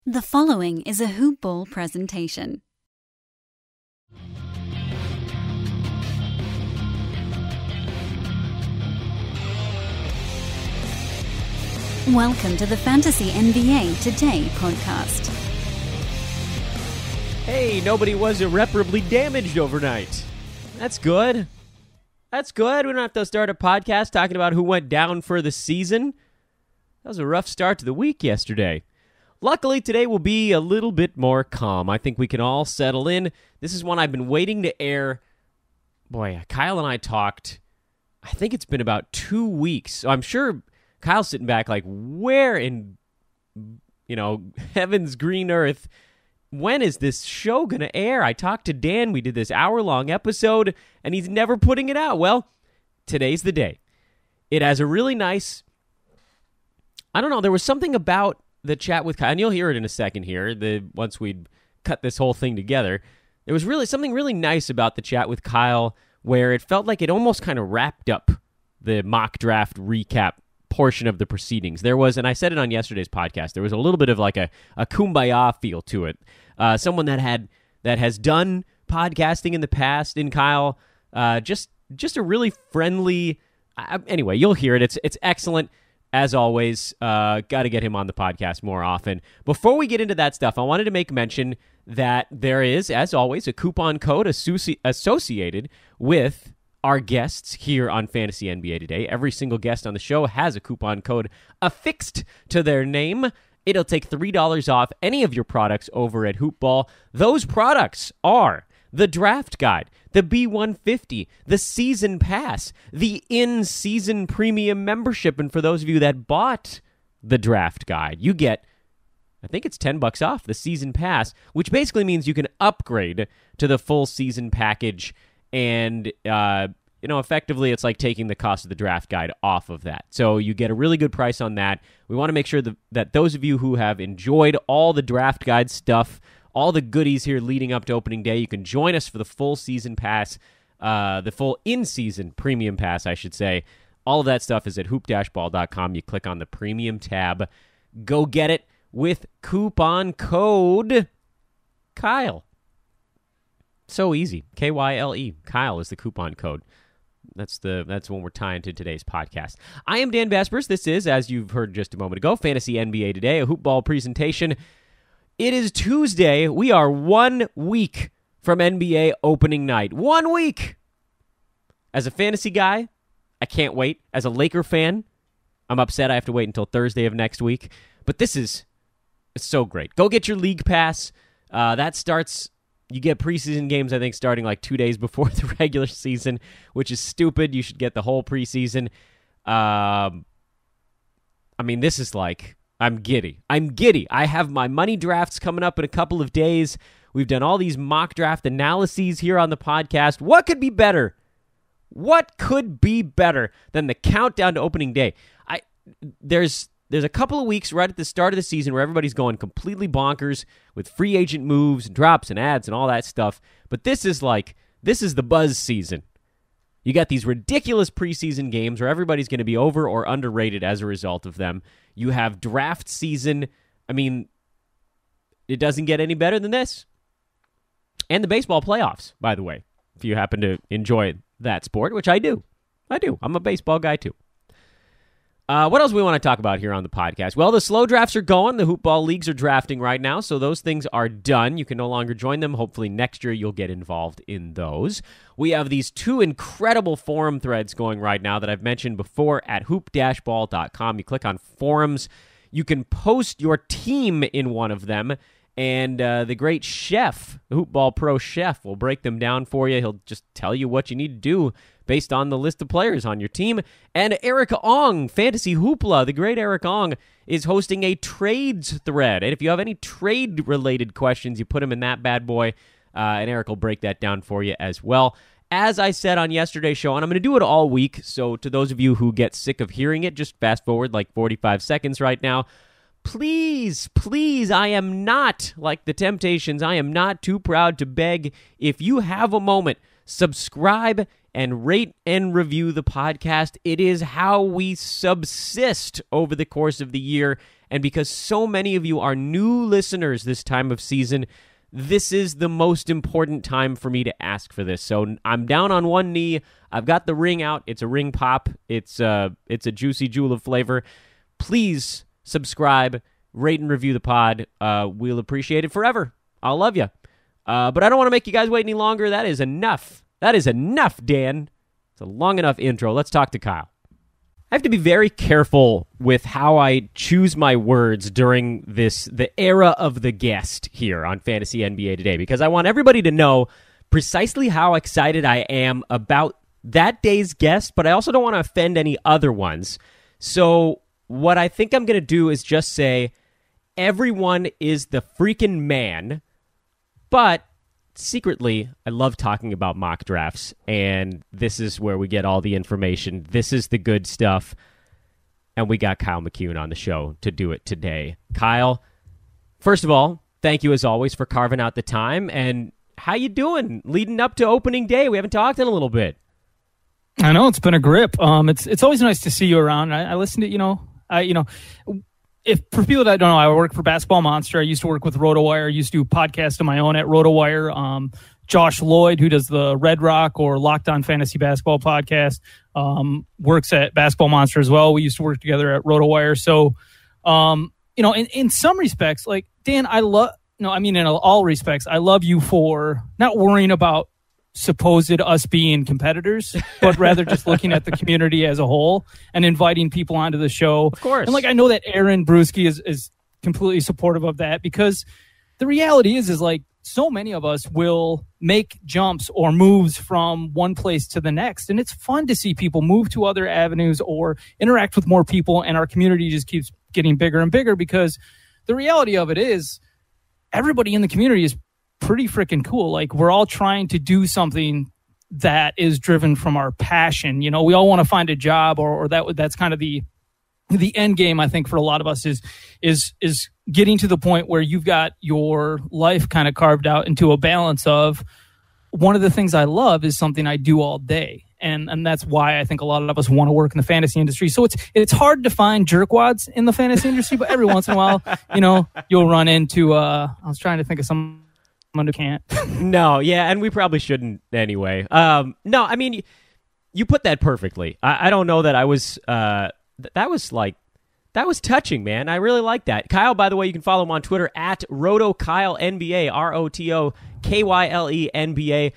The following is a Hoop Ball presentation. Welcome to the Fantasy NBA Today podcast. Hey, nobody was irreparably damaged overnight. That's good. That's good. We don't have to start a podcast talking about who went down for the season. That was a rough start to the week yesterday. Luckily, today will be a little bit more calm. I think we can all settle in. This is one I've been waiting to air. Boy, Kyle and I talked, I think it's been about 2 weeks. So I'm sure Kyle's sitting back like, where in, heaven's green earth, when is this show going to air? I talked to Dan. We did this hour-long episode, and he's never putting it out. Well, today's the day. It has a really nice, there was something about the chat with Kyle, and you'll hear it in a second here, once we cut this whole thing together. There was really something really nice about the chat with Kyle where it felt like it almost kind of wrapped up the mock draft recap portion of the proceedings. There was, and I said it on yesterday's podcast, there was a little bit of like a kumbaya feel to it. Someone that has done podcasting in the past in Kyle, just a really friendly, anyway, you'll hear it. It's excellent. As always, got to get him on the podcast more often. Before we get into that stuff, I wanted to make mention that there is, as always, a coupon code associated with our guests here on Fantasy NBA Today. Every single guest on the show has a coupon code affixed to their name. It'll take $3 off any of your products over at Hoop Ball. Those products are the Draft Guide, the B150, the Season Pass, the in-season premium membership. And for those of you that bought the Draft Guide, you get, I think it's $10 off the Season Pass, which basically means you can upgrade to the full season package. And, effectively it's like taking the cost of the Draft Guide off of that. So you get a really good price on that. We want to make sure that those of you who have enjoyed all the Draft Guide stuff, all the goodies here leading up to opening day, you can join us for the full season pass, the full in-season premium pass, I should say. All of that stuff is at hoop-ball.com. You click on the premium tab. Go get it with coupon code Kyle. So easy. K-Y-L-E. Kyle is the coupon code. That's when we're tying to today's podcast. I am Dan Besbris. This is, as you've heard just a moment ago, Fantasy NBA Today, a hoop ball presentation. It is Tuesday. We are 1 week from NBA opening night. 1 week! As a fantasy guy, I can't wait. As a Laker fan, I'm upset I have to wait until Thursday of next week. But it's so great. Go get your league pass. That starts, you get preseason games, I think, starting like 2 days before the regular season, which is stupid. You should get the whole preseason. This is like, I'm giddy. I have my money drafts coming up in a couple of days. We've done all these mock draft analyses here on the podcast. What could be better? What could be better than the countdown to opening day? There's a couple of weeks right at the start of the season where everybody's going completely bonkers with free agent moves and drops and ads and all that stuff. But this is the buzz season. You got these ridiculous preseason games where everybody's going to be over or underrated as a result of them. You have draft season. It doesn't get any better than this. And the baseball playoffs, by the way, if you happen to enjoy that sport, which I do. I'm a baseball guy, too. What else we want to talk about here on the podcast? Well, the slow drafts are going. The hoop ball leagues are drafting right now, so those things are done. You can no longer join them. Hopefully next year you'll get involved in those. We have these 2 incredible forum threads going right now that I've mentioned before at hoop-ball.com. You click on forums. You can post your team in one of them, and the great Chef, the Hoop Ball Pro Chef, will break them down for you. He'll just tell you what you need to do based on the list of players on your team. And Eric Ong, Fantasy Hoopla, the great Eric Ong, is hosting a trades thread. And if you have any trade-related questions, you put them in that bad boy, and Eric will break that down for you as well. As I said on yesterday's show, and I'm going to do it all week, so to those of you who get sick of hearing it, just fast forward like 45 seconds right now. Please, I am not like the Temptations. I am not too proud to beg. If you have a moment, subscribe and rate and review the podcast. It is how we subsist over the course of the year. And because so many of you are new listeners this time of season, this is the most important time for me to ask for this. So I'm down on one knee. I've got the ring out. It's a ring pop. It's a juicy jewel of flavor. Please subscribe, rate and review the pod. We'll appreciate it forever. I'll love you. But I don't want to make you guys wait any longer. That is enough. That is enough, Dan. It's a long enough intro. Let's talk to Kyle. I have to be very careful with how I choose my words during the era of the guest here on Fantasy NBA Today, because I want everybody to know precisely how excited I am about that day's guest, but I also don't want to offend any other ones. So what I think I'm going to do is just say everyone is the freaking man, but secretly, I love talking about mock drafts, and this is where we get all the information. This is the good stuff, and we got Kyle McKeown on the show to do it today. Kyle, first of all, thank you as always for carving out the time, and how you doing leading up to opening day? We haven't talked in a little bit. I know, it's been a grip. It's always nice to see you around. I listen to, if for people that don't know, I work for BasketballMonster. I used to work with RotoWire. I used to do podcasts of my own at RotoWire. Josh Lloyd, who does the Red Rock or Locked On Fantasy Basketball podcast, works at BasketballMonster as well. We used to work together at RotoWire. So, in some respects, like Dan, in all respects, I love you for not worrying about supposed us being competitors, but rather just looking at the community as a whole and inviting people onto the show. Of course. And I know that Aaron Brewski is completely supportive of that, because the reality is so many of us will make jumps or moves from one place to the next. And it's fun to see people move to other avenues or interact with more people. And our community just keeps getting bigger and bigger, because the reality of it is everybody in the community is pretty freaking cool. We're all trying to do something that is driven from our passion. We all want to find a job, or that's kind of the end game, I think, for a lot of us is getting to the point where you've got your life kind of carved out into a balance of, one of the things I love is something I do all day. And that's why I think a lot of us want to work in the fantasy industry. So it's hard to find jerkwads in the fantasy industry, but every once in a while, you'll run into, I was trying to think of some who can't. No, yeah, and we probably shouldn't anyway. No, I mean, you put that perfectly. I don't know that I was, that was touching, man. I really like that. Kyle, by the way, you can follow him on Twitter at RotoKyleNBA, RotoKyleNBA.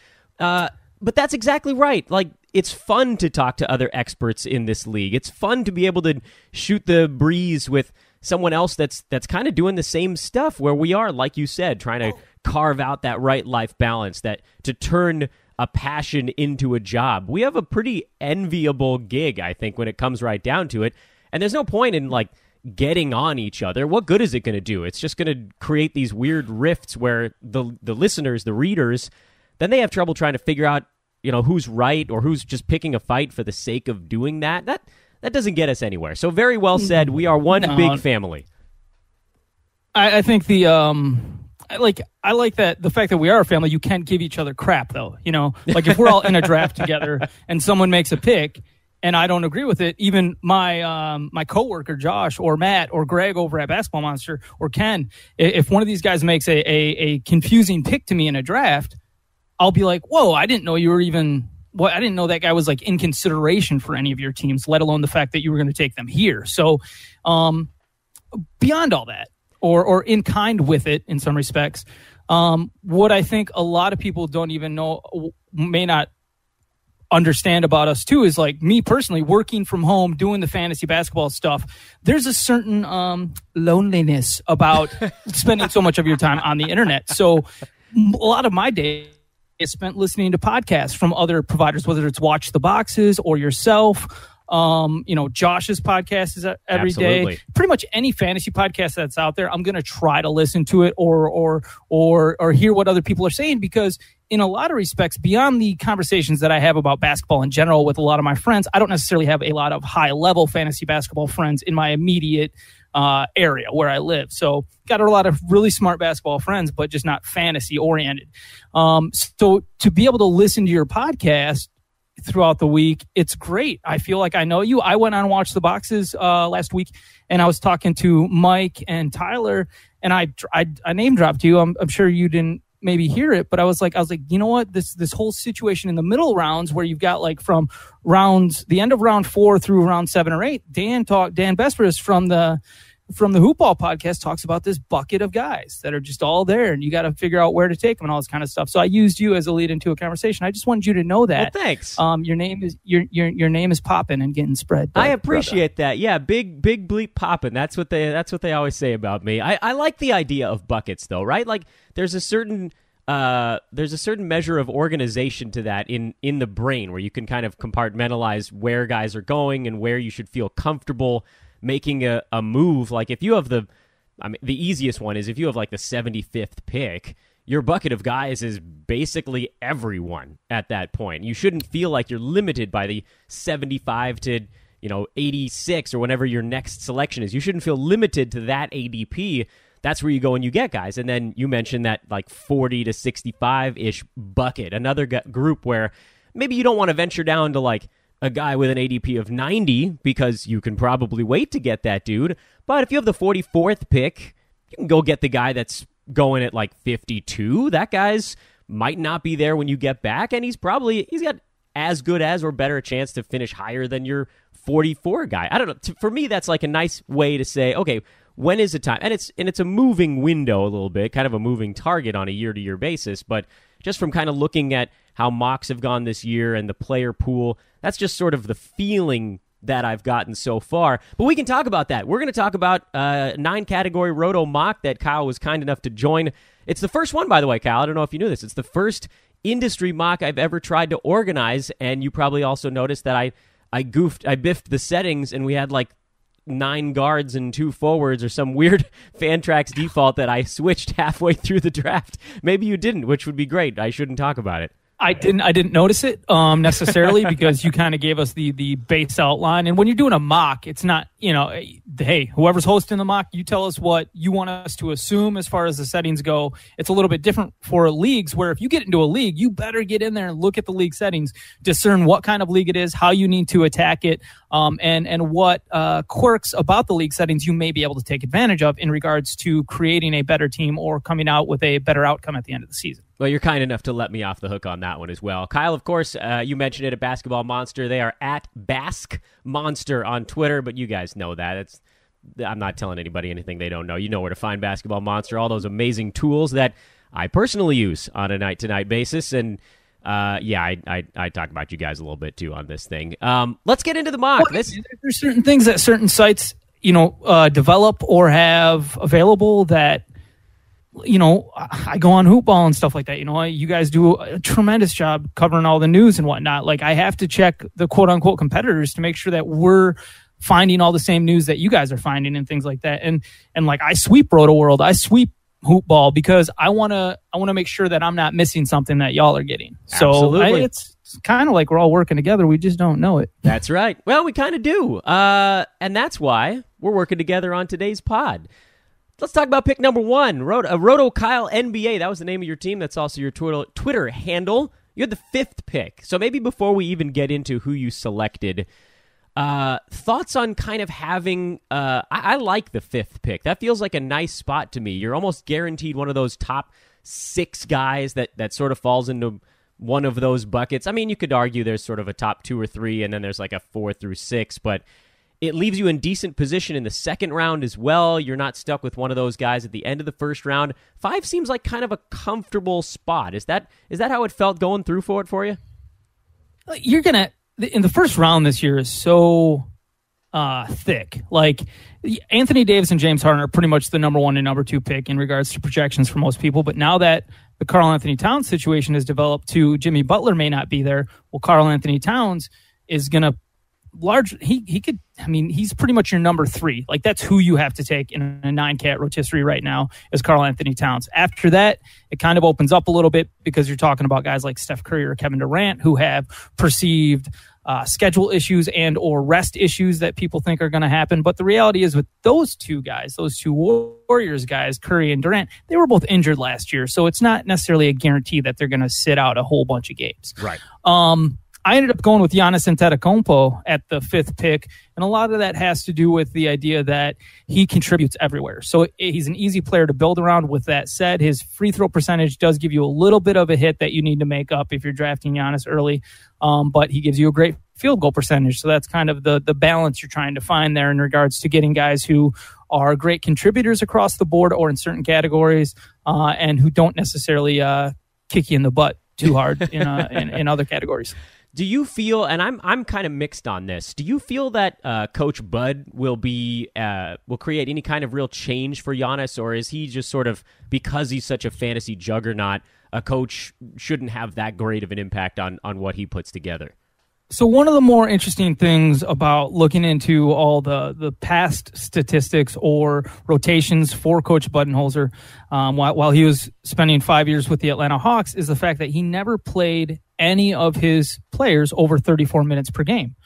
But that's exactly right. It's fun to talk to other experts in this league. It's fun to be able to shoot the breeze with someone else that's kind of doing the same stuff, where we are, like you said, trying to carve out that right life balance, that to turn a passion into a job. We have a pretty enviable gig, I think, when it comes right down to it. And there's no point in getting on each other. What good is it going to do? It's just going to create these weird rifts where the listeners, the readers, then they have trouble trying to figure out, who's right or who's just picking a fight for the sake of doing that. That doesn't get us anywhere. So very well said. We are one big family. I think I like that the fact that we are a family. You can't give each other crap, though. If we're all in a draft together and someone makes a pick and I don't agree with it, even my coworker Josh or Matt or Greg over at BasketballMonster or Ken, if one of these guys makes a confusing pick to me in a draft, I'll be like, "Whoa, I didn't know you were even." Well, I didn't know that guy was in consideration for any of your teams, let alone the fact that you were going to take them here. So, beyond all that, or in kind with it in some respects, what I think a lot of people don't even know, may not understand about us too, is me personally working from home, doing the fantasy basketball stuff. There's a certain loneliness about spending so much of your time on the internet. So a lot of my day is spent listening to podcasts from other providers, whether it's Watch the Boxes or yourself. Josh's podcast is every day. Pretty much any fantasy podcast that's out there, I'm going to try to listen to it or hear what other people are saying, because in a lot of respects, beyond the conversations that I have about basketball in general with a lot of my friends, I don't necessarily have a lot of high-level fantasy basketball friends in my immediate area where I live. So got a lot of really smart basketball friends, but just not fantasy oriented. So to be able to listen to your podcast throughout the week. It's great. I feel like I know you. I went on and watched the boxes last week, and I was talking to Mike and Tyler, and I name dropped you. I'm sure you didn't maybe hear it, but I was like, you know what? This whole situation in the middle rounds where you've got like from the end of round 4 through round 7 or 8, Dan Besbris from the Hoop Ball podcast talks about this bucket of guys that are just all there, and you got to figure out where to take them and all this kind of stuff. So I used you as a lead into a conversation. I just wanted you to know that. Well, thanks. Your name is popping and getting spread. I appreciate that. Yeah, big bleep popping. That's what they always say about me. I like the idea of buckets though, right? Like there's a certain measure of organization to that in the brain where you can kind of compartmentalize where guys are going and where you should feel comfortable making a move. Like if you have the easiest one is if you have like the 75th pick, your bucket of guys is basically everyone at that point. You shouldn't feel like you're limited by the 75 to 86 or whenever your next selection is. You shouldn't feel limited to that ADP. That's where you go and you get guys. And then you mentioned that like 40 to 65-ish bucket, another group where maybe you don't want to venture down to like a guy with an ADP of 90 because you can probably wait to get that dude. But if you have the 44th pick, you can go get the guy that's going at like 52. That guy's might not be there when you get back, and he's got as good as or better a chance to finish higher than your 44 guy. I don't know. For me, that's like a nice way to say, okay, when is the time? And it's a moving window a little bit, kind of a moving target on a year-to-year basis. But just from kind of looking at how mocks have gone this year and the player pool, that's just sort of the feeling that I've gotten so far. But we can talk about that. We're going to talk about 9-category Roto mock that Kyle was kind enough to join. It's the first one, by the way, Kyle. I don't know if you knew this. It's the first industry mock I've ever tried to organize, and you probably also noticed that I biffed the settings, and we had like 9 guards and 2 forwards or some weird Fantrax default that I switched halfway through the draft. Maybe you didn't, which would be great. I shouldn't talk about it. I didn't notice it necessarily because you kind of gave us the base outline. And when you're doing a mock, it's not, hey, whoever's hosting the mock, you tell us what you want us to assume as far as the settings go. It's a little bit different for leagues where if you get into a league, you better get in there and look at the league settings, discern what kind of league it is, how you need to attack it, and what quirks about the league settings you may be able to take advantage of in regards to creating a better team or coming out with a better outcome at the end of the season. Well, you're kind enough to let me off the hook on that one as well. Kyle, of course, you mentioned it at Basketball Monster. They are at BaskMonster on Twitter, but you guys know that. I'm not telling anybody anything they don't know. You know where to find Basketball Monster, all those amazing tools that I personally use on a night-to-night basis. And, I talk about you guys a little bit, too, on this thing. Let's get into the mock. There's certain things that certain sites, develop or have available that, I go on Hoop Ball and stuff like that. You guys do a tremendous job covering all the news and whatnot. Like, I have to check the quote-unquote competitors to make sure that we're finding all the same news that you guys are finding and things like that. And like, I sweep Roto World, I sweep Hoop Ball because I want to make sure that I'm not missing something that y'all are getting. So it's kind of like we're all working together. We just don't know it. That's right. Well, we kind of do. And that's why we're working together on today's pod. Let's talk about pick number 1, Roto Kyle NBA. That was the name of your team. That's also your Twitter handle. You had the 5th pick. So maybe before we even get into who you selected, thoughts on kind of having I like the 5th pick. That feels like a nice spot to me. You're almost guaranteed one of those top 6 guys that sort of falls into one of those buckets. I mean, you could argue there's sort of a top 2 or 3, and then there's like a 4 through 6, but it leaves you in decent position in the second round as well. You're not stuck with one of those guys at the end of the first round. 5 seems like kind of a comfortable spot. Is that how it felt going through for it for you? You're going to, in the first round this year is so thick. Like, Anthony Davis and James Harden are pretty much the number 1 and number 2 pick in regards to projections for most people. But now that the Karl Anthony Towns situation has developed to Jimmy Butler may not be there, well, Karl Anthony Towns is going to he's pretty much your number 3. Like, that's who you have to take in a 9-cat rotisserie right now is Karl Anthony Towns. After that, it kind of opens up a little bit because you're talking about guys like Steph Curry or Kevin Durant who have perceived schedule issues and or rest issues that people think are going to happen. But the reality is with those 2 guys, those 2 Warriors guys, Curry and Durant, they were both injured last year. So it's not necessarily a guarantee that they're going to sit out a whole bunch of games. Right. I ended up going with Giannis Antetokounmpo at the 5th pick, and a lot of that has to do with the idea that he contributes everywhere. So he's an easy player to build around. With that said, his free throw percentage does give you a little bit of a hit that you need to make up if you're drafting Giannis early, but he gives you a great field goal percentage. So that's kind of the balance you're trying to find there in regards to getting guys who are great contributors across the board or in certain categories, and who don't necessarily kick you in the butt too hard in other categories. Do you feel, and I'm kind of mixed on this, do you feel that Coach Bud will create any kind of real change for Giannis, or is he just sort of, because he's such a fantasy juggernaut, a coach shouldn't have that great of an impact on what he puts together? So one of the more interesting things about looking into all the past statistics or rotations for Coach Budenholzer while he was spending 5 years with the Atlanta Hawks is the fact that he never played any of his players over 34 minutes per game.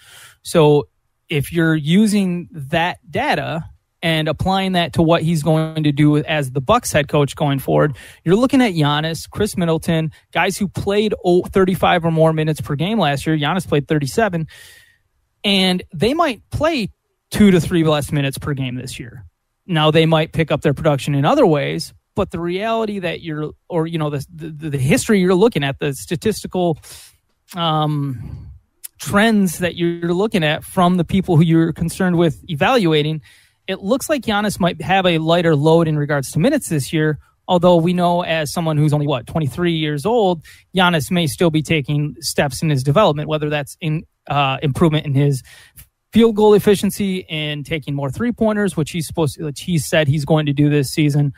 So if you're using that data and applying that to what he's going to do as the Bucks head coach going forward, you're looking at Giannis, Chris Middleton, guys who played 35 or more minutes per game last year. Giannis played 37, and they might play 2 to 3 less minutes per game this year. Now, they might pick up their production in other ways, but the reality that the history you're looking at, the statistical trends that you're looking at from the people who you're concerned with evaluating, it looks like Giannis might have a lighter load in regards to minutes this year, although we know as someone who's only, 23 years old, Giannis may still be taking steps in his development, whether that's in improvement in his field goal efficiency and taking more three-pointers, which he said he's going to do this season.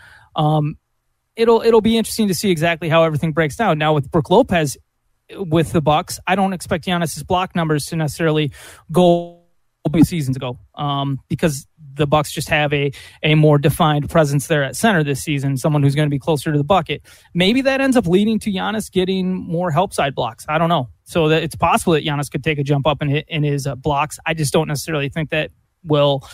It'll be interesting to see exactly how everything breaks down. Now, with Brook Lopez with the Bucks, I don't expect Giannis's block numbers to necessarily go seasons ago, because the Bucks just have a more defined presence there at center this season, someone who's going to be closer to the bucket. Maybe that ends up leading to Giannis getting more help side blocks. I don't know. So that it's possible that Giannis could take a jump up in his blocks. I just don't necessarily think that will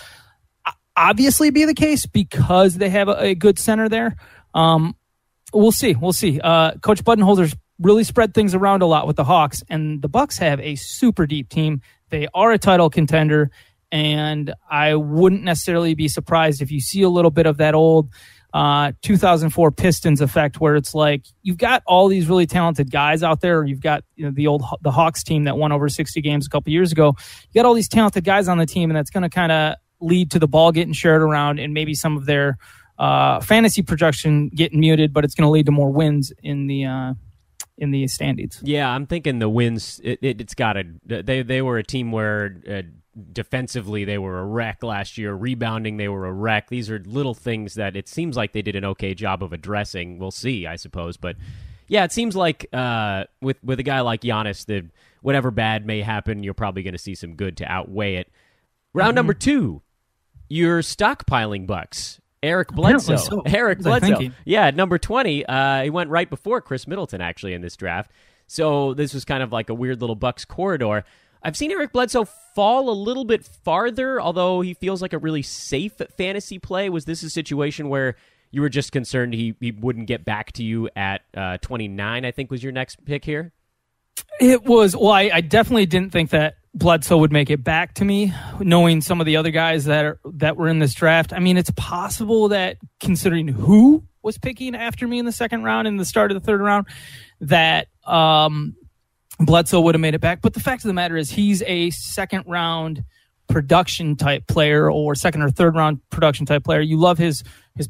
obviously be the case because they have a good center there. We'll see. Coach Budenholzer's really spread things around a lot with the Hawks, and the Bucks have a super deep team. They are a title contender, and I wouldn't necessarily be surprised if you see a little bit of that old 2004 Pistons effect, where it's like you've got all these really talented guys out there. Or you've got the Hawks team that won over 60 games a couple years ago. You got all these talented guys on the team, and that's going to kind of lead to the ball getting shared around and maybe some of their fantasy production getting muted, but it's going to lead to more wins in the standings. Yeah, I'm thinking the wins. It's got to. They were a team where defensively they were a wreck last year. Rebounding, they were a wreck. These are little things that it seems like they did an okay job of addressing. We'll see, I suppose. But yeah, it seems like with a guy like Giannis, that whatever bad may happen, you're probably going to see some good to outweigh it. Round number 2, you're stockpiling Bucks. Eric Bledsoe. So. Eric Bledsoe. Yeah, at number 20. He went right before Chris Middleton, actually, in this draft. So this was kind of like a weird little Bucks corridor. I've seen Eric Bledsoe fall a little bit farther, although he feels like a really safe fantasy play. Was this a situation where you were just concerned he wouldn't get back to you at 29, I think was your next pick here? It was. Well, I definitely didn't think that Bledsoe would make it back to me, knowing some of the other guys that were in this draft. I mean, it's possible that, considering who was picking after me in the second round and the start of the third round, that Bledsoe would have made it back. But the fact of the matter is he's a second round production type player, or second or third round production type player. You love his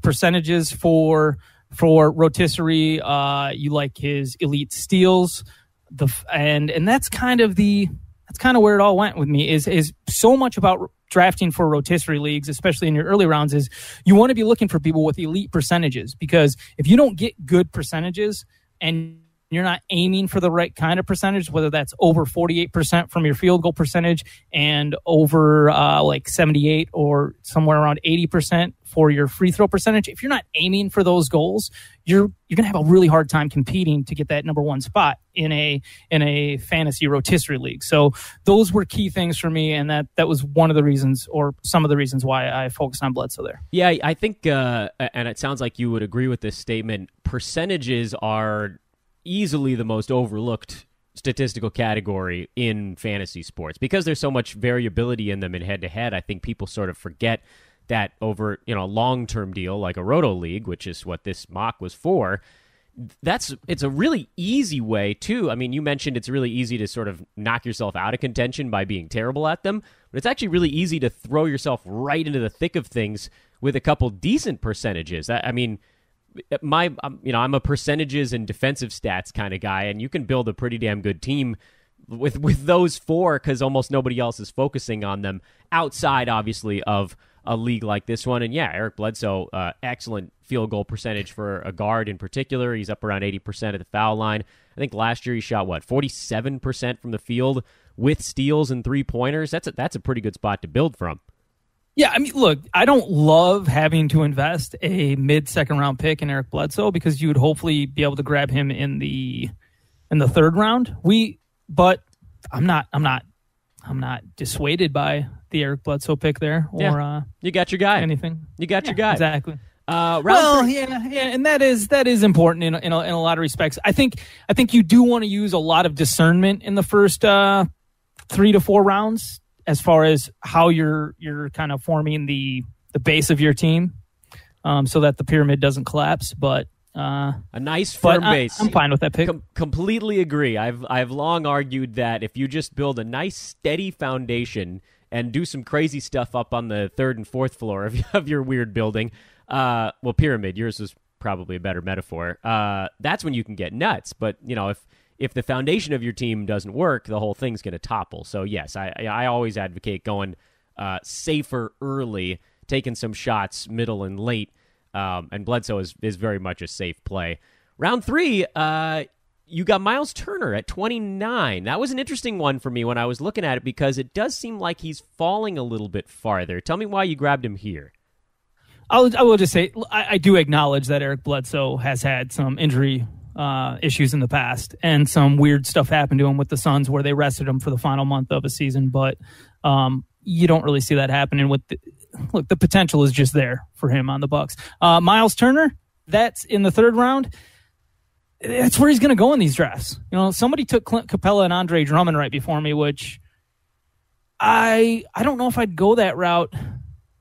percentages for rotisserie. You like his elite steals. And that's kind of where it all went with me, is so much about drafting for rotisserie leagues, especially in your early rounds, is you want to be looking for people with elite percentages, because if you don't get good percentages and you're not aiming for the right kind of percentage, whether that's over 48% from your field goal percentage and over like 78 or somewhere around 80% for your free throw percentage, if you're not aiming for those goals, you're going to have a really hard time competing to get that number one spot in a fantasy rotisserie league. So those were key things for me, and that was one of the reasons, or some of the reasons, why I focused on Bledsoe there. Yeah, I think, and it sounds like you would agree with this statement, percentages are easily the most overlooked statistical category in fantasy sports because there's so much variability in them in head-to-head. I think people sort of forget that over a long-term deal like a Roto League, which is what this mock was for, it's a really easy way too. I mean, you mentioned it's really easy to sort of knock yourself out of contention by being terrible at them, but it's actually really easy to throw yourself right into the thick of things with a couple decent percentages. I mean, I'm a percentages and defensive stats kind of guy, and you can build a pretty damn good team with those four because almost nobody else is focusing on them outside, obviously, of a league like this one. And yeah, Eric Bledsoe, excellent field goal percentage for a guard in particular. He's up around 80% at the foul line. I think last year he shot 47% from the field with steals and 3-pointers. That's a pretty good spot to build from. Yeah, I mean, look, I don't love having to invest a mid-second round pick in Eric Bledsoe because you would hopefully be able to grab him in the third round. But I'm not dissuaded by the Eric Bledsoe pick there. Or you got your guy. Anything. You got your guy. Exactly. Yeah, and that is important in a lot of respects. I think you do want to use a lot of discernment in the first 3 to 4 rounds as far as how you're kind of forming the base of your team, so that the pyramid doesn't collapse. But a nice firm base. I'm fine with that pick. Completely agree. I've long argued that if you just build a nice steady foundation and do some crazy stuff up on the 3rd and 4th floor of your weird building, pyramid. Yours was probably a better metaphor. That's when you can get nuts. But if the foundation of your team doesn't work, the whole thing's going to topple. So yes, I always advocate going safer early, taking some shots middle and late. And Bledsoe is very much a safe play. Round 3, you got Miles Turner at 29. That was an interesting one for me when I was looking at it because it does seem like he's falling a little bit farther. Tell me why you grabbed him here. I will just say I do acknowledge that Eric Bledsoe has had some injury issues in the past, and some weird stuff happened to him with the Suns where they rested him for the final month of a season. But you don't really see that happening with the potential is just there for him on the Bucks. Miles Turner, that's in the 3rd round. That's where he's going to go in these drafts. Somebody took Clint Capella and Andre Drummond right before me, which I don't know if I'd go that route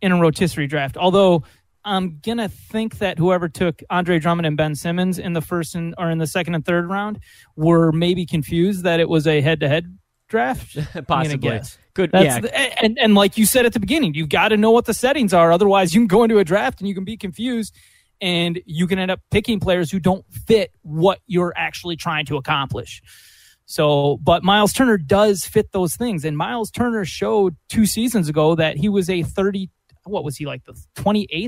in a rotisserie draft. Although I'm going to think that whoever took Andre Drummond and Ben Simmons in the 1st or in the 2nd and 3rd round were maybe confused that it was a head-to-head draft. Possibly. Good. And like you said at the beginning, you've got to know what the settings are. Otherwise, you can go into a draft and you can be confused, and you can end up picking players who don't fit what you're actually trying to accomplish. So, but Miles Turner does fit those things. And Miles Turner showed 2 seasons ago that he was a 28th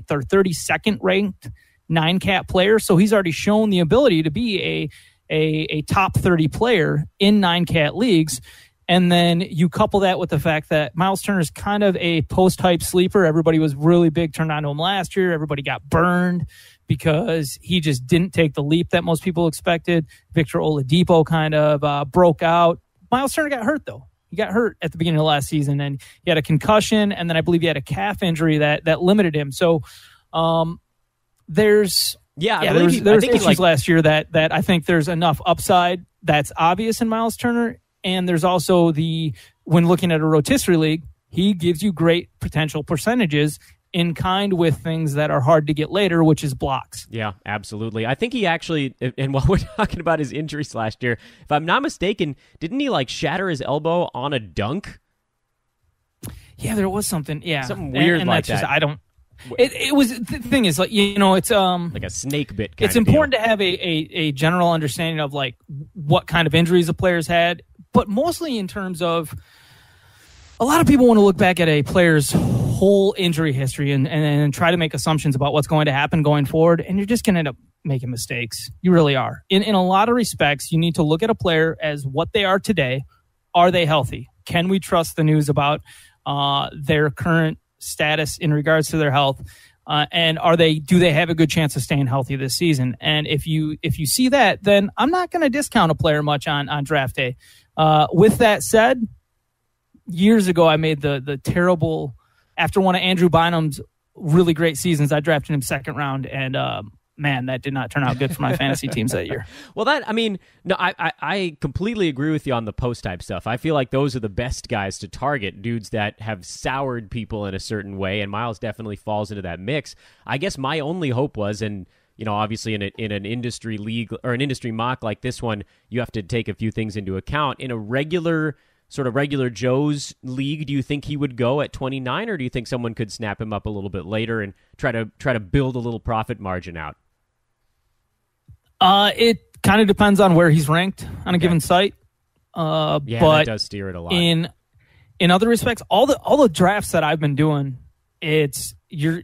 or 32nd ranked 9-cat player. So he's already shown the ability to be a top 30 player in 9-cat leagues. And then you couple that with the fact that Miles Turner is kind of a post-hype sleeper. Everybody was really big turned on to him last year. Everybody got burned because he just didn't take the leap that most people expected. Victor Oladipo kind of broke out. Miles Turner got hurt, though. He got hurt at the beginning of last season, and he had a concussion, and then I believe he had a calf injury that limited him. So there's issues last year that I think there's enough upside that's obvious in Miles Turner. And there's also when looking at a rotisserie league, he gives you great potential percentages in kind with things that are hard to get later, which is blocks. Yeah, absolutely. I think he actually, and while we're talking about his injuries last year, if I'm not mistaken, didn't he shatter his elbow on a dunk? Yeah, there was something. Yeah, something weird and like that. I don't. It was the thing is it's like a snake bit. It's important to have a general understanding of what kind of injuries the players had. But mostly in terms of a lot of people want to look back at a player's whole injury history and try to make assumptions about what's going to happen going forward. And you're just going to end up making mistakes. You really are. In a lot of respects, you need to look at a player as what they are today. Are they healthy? Can we trust the news about their current status in regards to their health? And do they have a good chance of staying healthy this season? And if you see that, then I'm not going to discount a player much on draft day. With that said, years ago I made the terrible, after one of Andrew Bynum's really great seasons, I drafted him 2nd round, and man, that did not turn out good for my fantasy teams that year. Well, I completely agree with you on the post-type stuff. I feel like those are the best guys to target, dudes that have soured people in a certain way, and Miles definitely falls into that mix. I guess my only hope was, and obviously in an industry league or an industry mock like this one, you have to take a few things into account. In a regular Joe's league, do you think he would go at 29, or do you think someone could snap him up a little bit later and try to build a little profit margin out? It kind of depends on where he's ranked on a given site. But that does steer it a lot. In other respects, all the drafts that I've been doing, it's your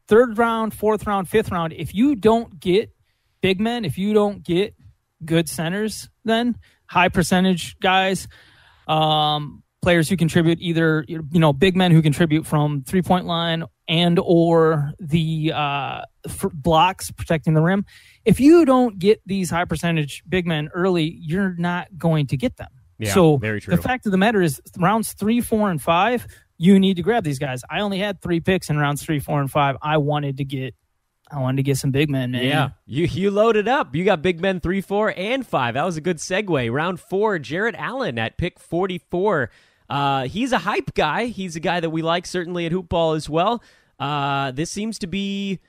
third round, fourth round, fifth round. If you don't get big men, if you don't get good centers, then high percentage guys, players who contribute either, big men who contribute from 3-point line and or the blocks protecting the rim. If you don't get these high percentage big men early, you're not going to get them. Yeah, so very true. The fact of the matter is rounds 3, 4, and 5, you need to grab these guys. I only had 3 picks in rounds 3, 4, and 5. I wanted to get some big men, man. Yeah, you loaded up. You got big men 3, 4, and 5. That was a good segue. Round 4, Jarrett Allen at pick 44. He's a hype guy. He's a guy that we like, certainly at Hoop Ball as well. This seems to be,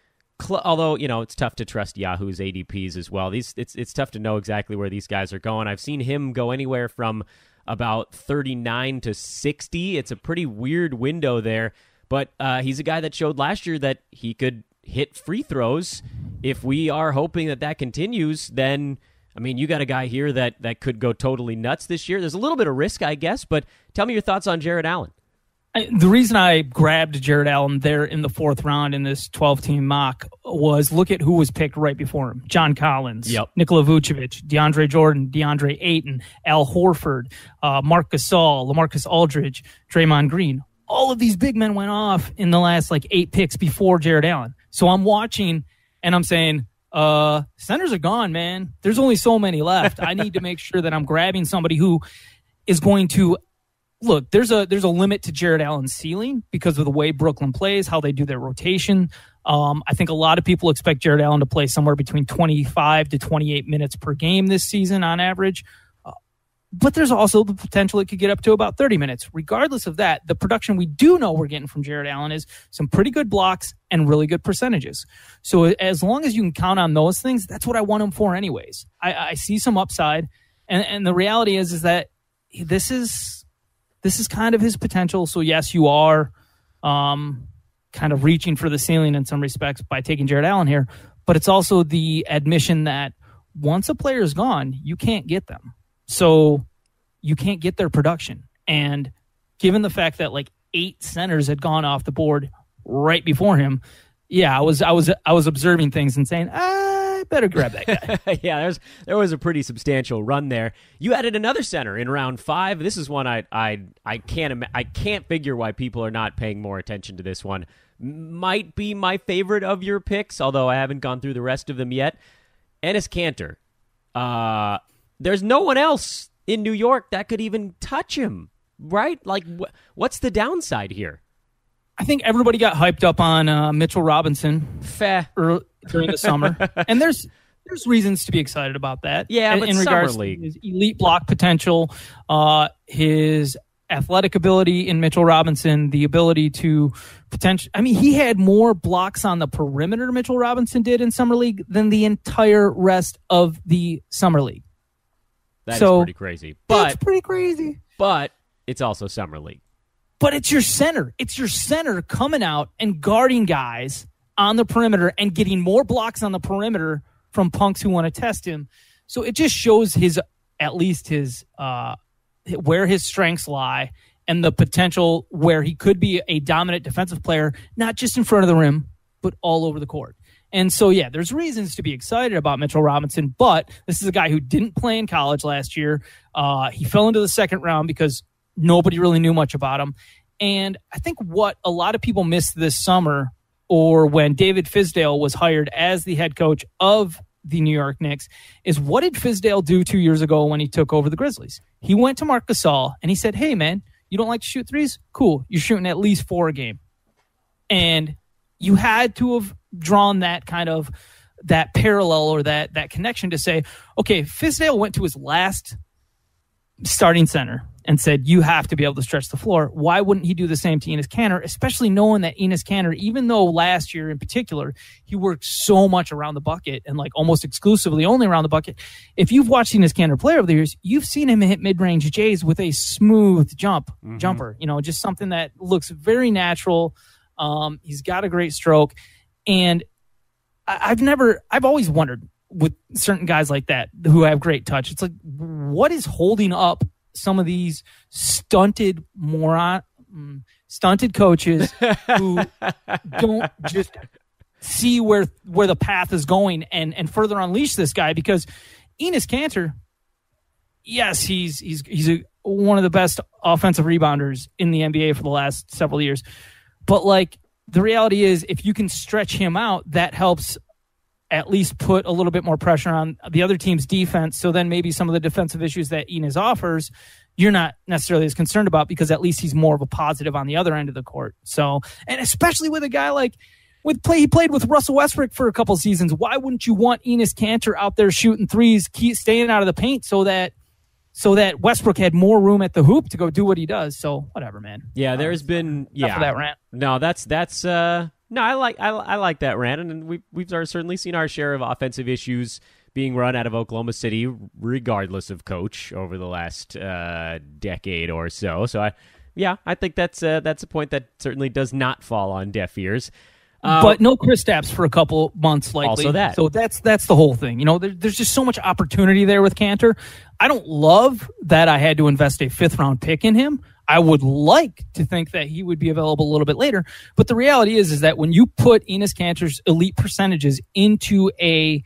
although it's tough to trust Yahoo's ADPs as well. It's tough to know exactly where these guys are going. I've seen him go anywhere from about 39 to 60. It's a pretty weird window there, but he's a guy that showed last year that he could hit free throws. If we are hoping that continues, then you got a guy here that could go totally nuts this year. There's a little bit of risk, I guess, but tell me your thoughts on Jarrett Allen. The reason I grabbed Jarrett Allen there in the 4th round in this 12-team mock was look at who was picked right before him. John Collins, Nikola Vucevic, DeAndre Jordan, DeAndre Ayton, Al Horford, Marc Gasol, LaMarcus Aldridge, Draymond Green. All of these big men went off in the last 8 picks before Jarrett Allen. So I'm watching and I'm saying, centers are gone, man. There's only so many left. I need to make sure that I'm grabbing somebody who is going to look. There's a limit to Jarrett Allen's ceiling because of the way Brooklyn plays, how they do their rotation. I think a lot of people expect Jarrett Allen to play somewhere between 25 to 28 minutes per game this season on average. But there's also the potential it could get up to about 30 minutes. Regardless of that, the production we do know we're getting from Jarrett Allen is some pretty good blocks and really good percentages. So as long as you can count on those things, that's what I want him for anyways. I see some upside. And the reality is that this is kind of his potential. So yes, you are kind of reaching for the ceiling in some respects by taking Jarrett Allen here. But it's also the admission that once a player is gone, you can't get them. So you can't get their production. And given the fact that 8 centers had gone off the board right before him, I was observing things and saying, I better grab that guy. Yeah, there was a pretty substantial run there. You added another center in round 5. This is one I can't figure why people are not paying more attention to this one. Might be my favorite of your picks, although I haven't gone through the rest of them yet. Enes Kanter. There's no one else in New York that could even touch him, right? What's the downside here? I think everybody got hyped up on Mitchell Robinson during the summer, and there's reasons to be excited about that. Yeah, but in regards League. To his elite block potential, his athletic ability in Mitchell Robinson, the ability to potential. He had more blocks on the perimeter Mitchell Robinson did in Summer League than the entire rest of the Summer League. That is pretty crazy. That's pretty crazy. But it's also Summer League. But it's your center. It's your center coming out and guarding guys on the perimeter and getting more blocks on the perimeter from punks who want to test him. So it just shows at least his where his strengths lie and the potential where he could be a dominant defensive player, not just in front of the rim, but all over the court. And so, there's reasons to be excited about Mitchell Robinson, but this is a guy who didn't play in college last year. He fell into the 2nd round because nobody really knew much about him. And I think what a lot of people missed this summer, or when David Fizdale was hired as the head coach of the New York Knicks, is what did Fizdale do 2 years ago when he took over the Grizzlies? He went to Marc Gasol and he said, hey, man, you don't like to shoot threes? Cool. You're shooting at least 4 a game. And you had to have drawn that kind of that parallel or that connection to say, okay, Fizdale went to his last starting center and said, you have to be able to stretch the floor. Why wouldn't he do the same to Enes Kanter, especially knowing that Enes Kanter, even though last year in particular, he worked so much around the bucket and like almost exclusively only around the bucket. If you've watched Enes Kanter play over the years, you've seen him hit mid-range J's with a smooth jumper, just something that looks very natural. He's got a great stroke. And I've always wondered with certain guys like that who have great touch, it's like, what is holding up some of these stunted coaches who don't just see where the path is going and further unleash this guy? Because Enes Kanter, yes, he's one of the best offensive rebounders in the NBA for the last several years. But like the reality is, if you can stretch him out, that helps at least put a little bit more pressure on the other team's defense. So then maybe some of the defensive issues that Enes offers, you're not necessarily as concerned about because at least he's more of a positive on the other end of the court. So, and especially with a guy like he played with Russell Westbrook for a couple of seasons. Why wouldn't you want Enes Kanter out there shooting threes, staying out of the paint so that Westbrook had more room at the hoop to go do what he does? So whatever, man. Yeah, there's been enough of that rant. No, that's no, I like that rant, and we've certainly seen our share of offensive issues being run out of Oklahoma City, regardless of coach, over the last decade or so. So I think that's a point that certainly does not fall on deaf ears. But no Kristaps for a couple months, likely. Also that. So that's the whole thing. There's just so much opportunity there with Kanter. I don't love that I had to invest a 5th-round pick in him. I would like to think that he would be available a little bit later. But the reality is that when you put Enes Kanter's elite percentages into a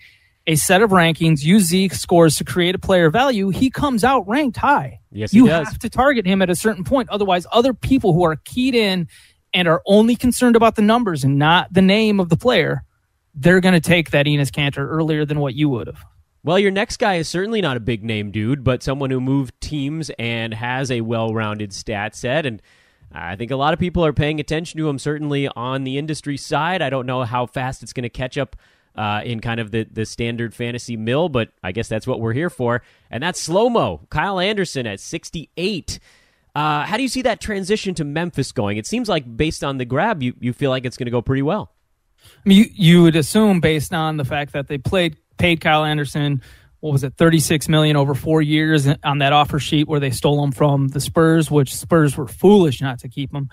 set of rankings, use Z scores to create a player value, he comes out ranked high. Yes, he does. You have to target him at a certain point. Otherwise, other people who are keyed in and are only concerned about the numbers and not the name of the player, they're going to take that Enes Kanter earlier than what you would have. Well, your next guy is certainly not a big name dude, but someone who moved teams and has a well-rounded stat set. And I think a lot of people are paying attention to him, certainly on the industry side. I don't know how fast it's going to catch up in kind of the standard fantasy mill, but I guess that's what we're here for. And that's slow-mo, Kyle Anderson at 68. How do you see that transition to Memphis going? It seems like based on the grab, you feel like it's going to go pretty well. I mean, you would assume based on the fact that they paid Kyle Anderson, what was it, $36 million over 4 years on that offer sheet where they stole him from the Spurs, which Spurs were foolish not to keep him.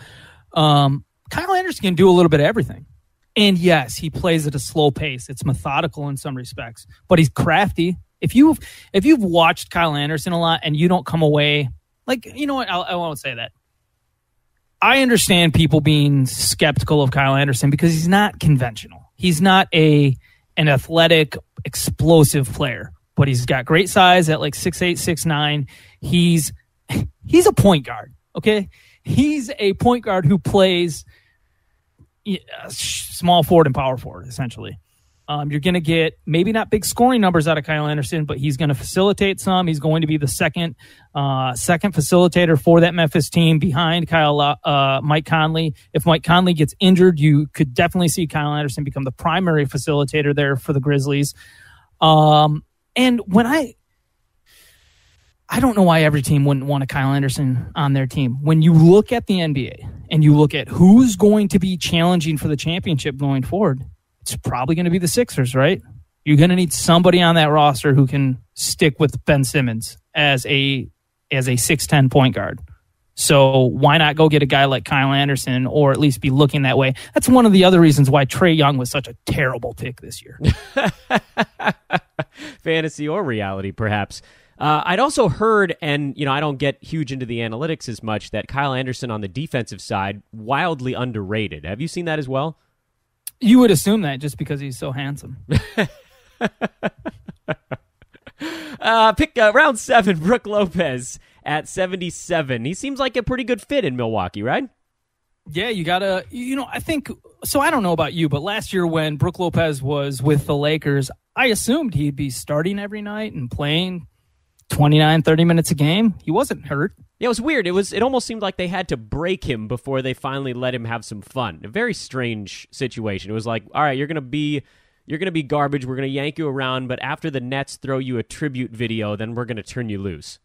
Kyle Anderson can do a little bit of everything. And yes, he plays at a slow pace. It's methodical in some respects, but he's crafty. If you've watched Kyle Anderson a lot and you don't come away, like, you know what, I won't say that. I understand people being skeptical of Kyle Anderson because he's not conventional. He's not an athletic, explosive player, but he's got great size at like 6'8", 6'9". He's a point guard, okay? He's a point guard who plays small forward and power forward, essentially. You're going to get maybe not big scoring numbers out of Kyle Anderson, but he's going to facilitate some. He's going to be the second facilitator for that Memphis team behind Mike Conley. If Mike Conley gets injured, you could definitely see Kyle Anderson become the primary facilitator there for the Grizzlies. And when I don't know why every team wouldn't want a Kyle Anderson on their team. When you look at the NBA and you look at who's going to be challenging for the championship going forward, it's probably going to be the Sixers, right? You're going to need somebody on that roster who can stick with Ben Simmons as a 6'10" point guard. So why not go get a guy like Kyle Anderson, or at least be looking that way? That's one of the other reasons why Trae Young was such a terrible pick this year. Fantasy or reality, perhaps. I'd also heard, and I don't get huge into the analytics as much, that Kyle Anderson on the defensive side, wildly underrated. Have you seen that as well? You would assume that just because he's so handsome. Pick round 7, Brook Lopez at 77. He seems like a pretty good fit in Milwaukee, right? Yeah, you gotta, I think, so I don't know about you, but last year when Brook Lopez was with the Lakers, I assumed he'd be starting every night and playing 29, 30 minutes a game. He wasn't hurt. Yeah, it was weird. It almost seemed like they had to break him before they finally let him have some fun. A very strange situation. It was like, all right, you're going to be, you're going to be garbage. We're going to yank you around, but after the Nets throw you a tribute video, then we're going to turn you loose.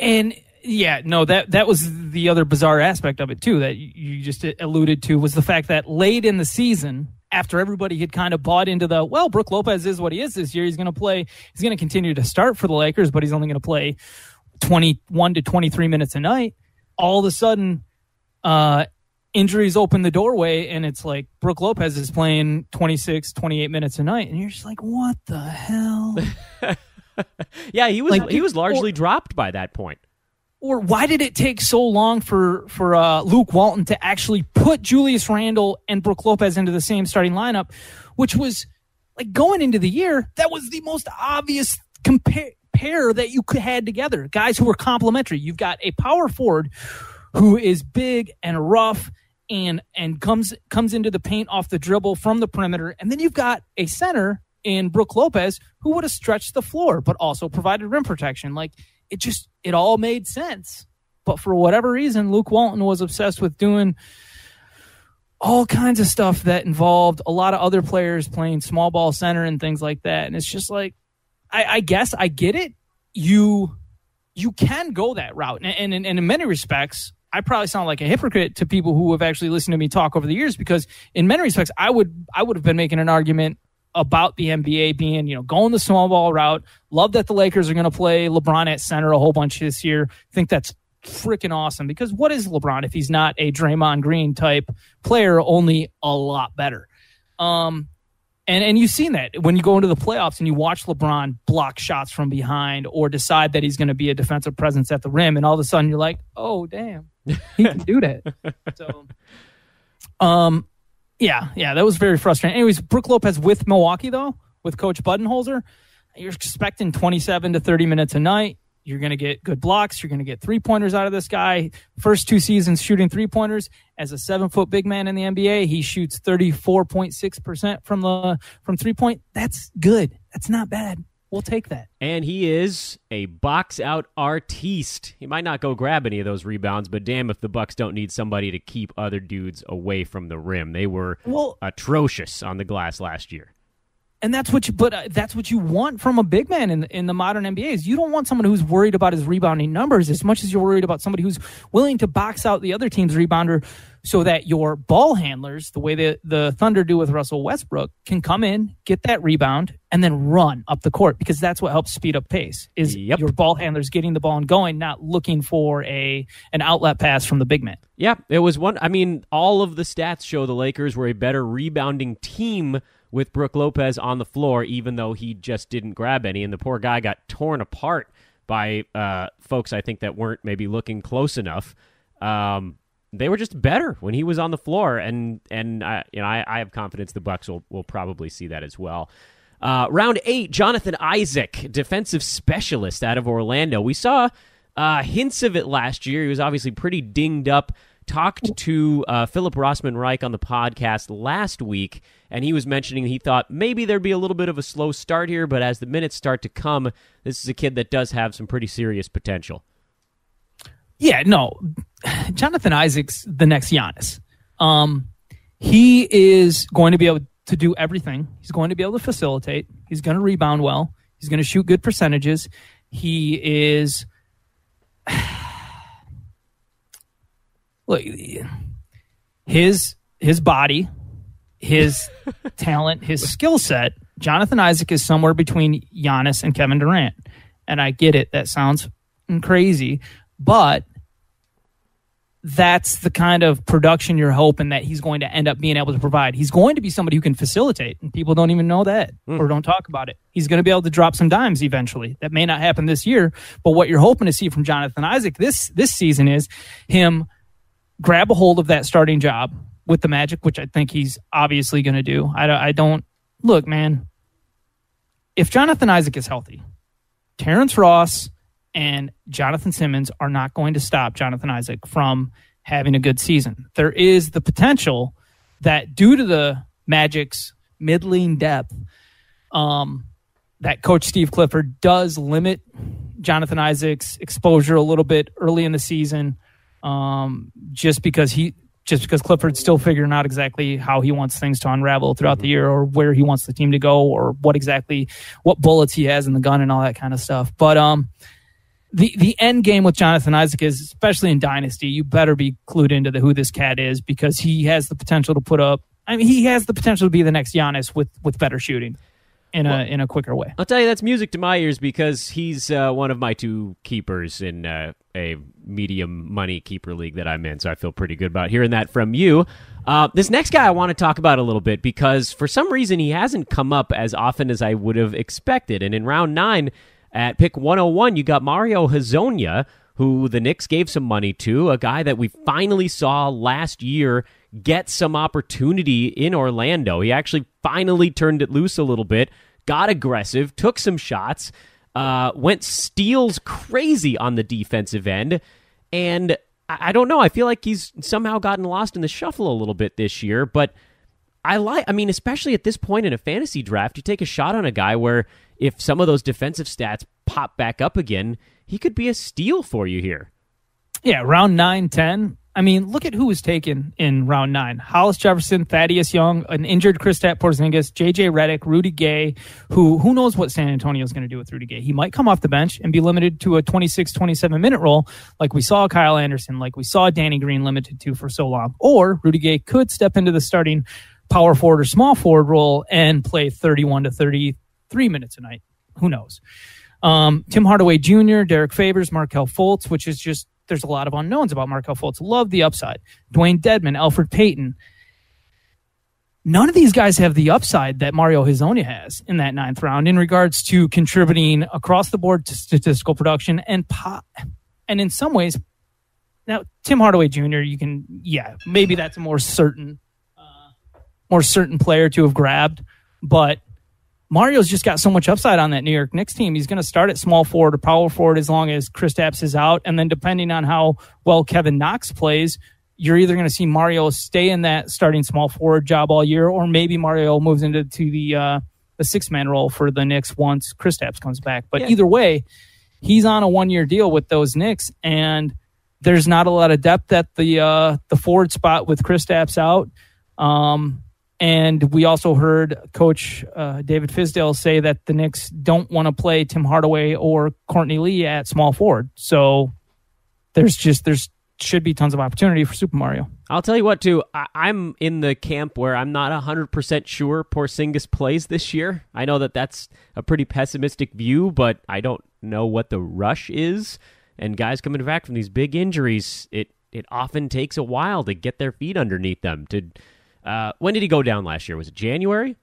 And yeah, no, that was the other bizarre aspect of it too that you just alluded to, was the fact that late in the season, after everybody had kind of bought into Brook Lopez is what he is this year. He's going to continue to start for the Lakers, but he's only going to play 21 to 23 minutes a night. All of a sudden, injuries open the doorway, and it's like Brook Lopez is playing 26, 28 minutes a night, and you're just like, what the hell? Yeah, he was largely dropped by that point. Or why did it take so long for Luke Walton to actually put Julius Randle and Brook Lopez into the same starting lineup, which was like going into the year, that was the most obvious pair that you had together. Guys who were complementary. You've got a power forward who is big and rough and comes into the paint off the dribble from the perimeter, and then you've got a center in Brook Lopez who would have stretched the floor but also provided rim protection. Like, it all made sense. But for whatever reason, Luke Walton was obsessed with doing all kinds of stuff that involved a lot of other players playing small ball center and things like that. And it's just like, I guess I get it. You can go that route. And in many respects, I probably sound like a hypocrite to people who have actually listened to me talk over the years, because in many respects, I would have been making an argument about the NBA being, going the small ball route. Love that the Lakers are going to play LeBron at center a whole bunch this year. Think that's freaking awesome, because what is LeBron if he's not a Draymond Green type player, only a lot better? And you've seen that when you go into the playoffs and you watch LeBron block shots from behind or decide that he's going to be a defensive presence at the rim, and all of a sudden you're like, oh, damn, he can do that. So, Yeah, that was very frustrating. Anyways, Brook Lopez with Milwaukee, though, with Coach Budenholzer, you're expecting 27 to 30 minutes a night. You're going to get good blocks. You're going to get three-pointers out of this guy. First 2 seasons shooting three-pointers. As a 7-foot big man in the NBA, he shoots 34.6% from three-point. That's good. That's not bad. We'll take that. And he is a box-out artiste. He might not go grab any of those rebounds, but damn if the Bucks don't need somebody to keep other dudes away from the rim. They were atrocious on the glass last year. And that's what you want from a big man in the modern NBA. Is you don't want someone who's worried about his rebounding numbers as much as you're worried about somebody who's willing to box out the other team's rebounder, so that your ball handlers, the way the Thunder do with Russell Westbrook, can come in, get that rebound, and then run up the court, because that's what helps speed up pace, is your ball handlers getting the ball and going, not looking for an outlet pass from the big man. Yeah, it was one. I mean, all of the stats show the Lakers were a better rebounding team with Brook Lopez on the floor, even though he just didn't grab any, and the poor guy got torn apart by folks, I think, that weren't maybe looking close enough. They were just better when he was on the floor, and I have confidence the Bucks will probably see that as well. Round 8, Jonathan Isaac, defensive specialist out of Orlando. We saw hints of it last year. He was obviously pretty dinged up. Talked to Philip Rossman-Reich on the podcast last week, and he was mentioning he thought maybe there'd be a little bit of a slow start here, but as the minutes start to come, this is a kid that does have some pretty serious potential. Yeah, no. Jonathan Isaac's the next Giannis. He is going to be able to do everything. He's going to be able to facilitate. He's going to rebound well. He's going to shoot good percentages. He is... Look, his body, his talent, his skill set, Jonathan Isaac is somewhere between Giannis and Kevin Durant. And I get it. That sounds crazy. But that's the kind of production you're hoping that he's going to end up being able to provide. He's going to be somebody who can facilitate, and people don't even know that or don't talk about it. He's going to be able to drop some dimes eventually. That may not happen this year, but what you're hoping to see from Jonathan Isaac this season is him grab a hold of that starting job with the Magic, which I think he's obviously going to do. I don't look, man. If Jonathan Isaac is healthy, Terrence Ross and Jonathan Simmons are not going to stop Jonathan Isaac from having a good season. There is the potential that due to the Magic's middling depth, that Coach Steve Clifford does limit Jonathan Isaac's exposure a little bit early in the season, just because just because Clifford's still figuring out exactly how he wants things to unravel throughout the year, or where he wants the team to go, or what bullets he has in the gun and all that kind of stuff. But the end game with Jonathan Isaac is, especially in Dynasty, you better be clued into who this cat is, because he has the potential to put up. I mean, he has the potential to be the next Giannis with better shooting in a quicker way. I'll tell you, that's music to my ears, because he's one of my two keepers in a medium money keeper league that I'm in, so I feel pretty good about hearing that from you. This next guy I want to talk about a little bit, because for some reason he hasn't come up as often as I would have expected. And in round 9, at pick 101, you got Mario Hezonja, who the Knicks gave some money to, a guy that we finally saw last year get some opportunity in Orlando. He actually finally turned it loose a little bit, got aggressive, took some shots, went steals crazy on the defensive end, and I don't know, I feel like he's somehow gotten lost in the shuffle a little bit this year, but I mean, especially at this point in a fantasy draft, you take a shot on a guy where if some of those defensive stats pop back up again, he could be a steal for you here. Yeah, round 9, 10. I mean, look at who was taken in round 9. Hollis Jefferson, Thaddeus Young, an injured Kristaps Porzingis, J.J. Redick, Rudy Gay, who knows what San Antonio is going to do with Rudy Gay. He might come off the bench and be limited to a 26, 27-minute role like we saw Kyle Anderson, like we saw Danny Green limited to for so long. Or Rudy Gay could step into the starting power forward or small forward role and play 31 to 33 minutes a night. Who knows? Tim Hardaway Jr., Derek Favors, Markelle Fultz, which is just, there's a lot of unknowns about Markelle Fultz. Love the upside. Dwayne Dedman, Elfrid Payton. None of these guys have the upside that Mario Hezonja has in that 9th round in regards to contributing across the board to statistical production and in some ways, now Tim Hardaway Jr., maybe that's a more certain player to have grabbed, but Mario's just got so much upside on that New York Knicks team. He's going to start at small forward or power forward as long as Kristaps is out, and then depending on how well Kevin Knox plays, you're either going to see Mario stay in that starting small forward job all year, or maybe Mario moves into the 6-man role for the Knicks once Kristaps comes back. But Either way, he's on a 1-year deal with those Knicks, and there's not a lot of depth at the forward spot with Kristaps out. And we also heard Coach David Fizdale say that the Knicks don't want to play Tim Hardaway or Courtney Lee at small forward. So there's should be tons of opportunity for Super Mario. I'll tell you what, too. I'm in the camp where I'm not 100% sure Porzingis plays this year. I know that that's a pretty pessimistic view, but I don't know what the rush is. And guys coming back from these big injuries, it often takes a while to get their feet underneath them. When did he go down last year? Was it January?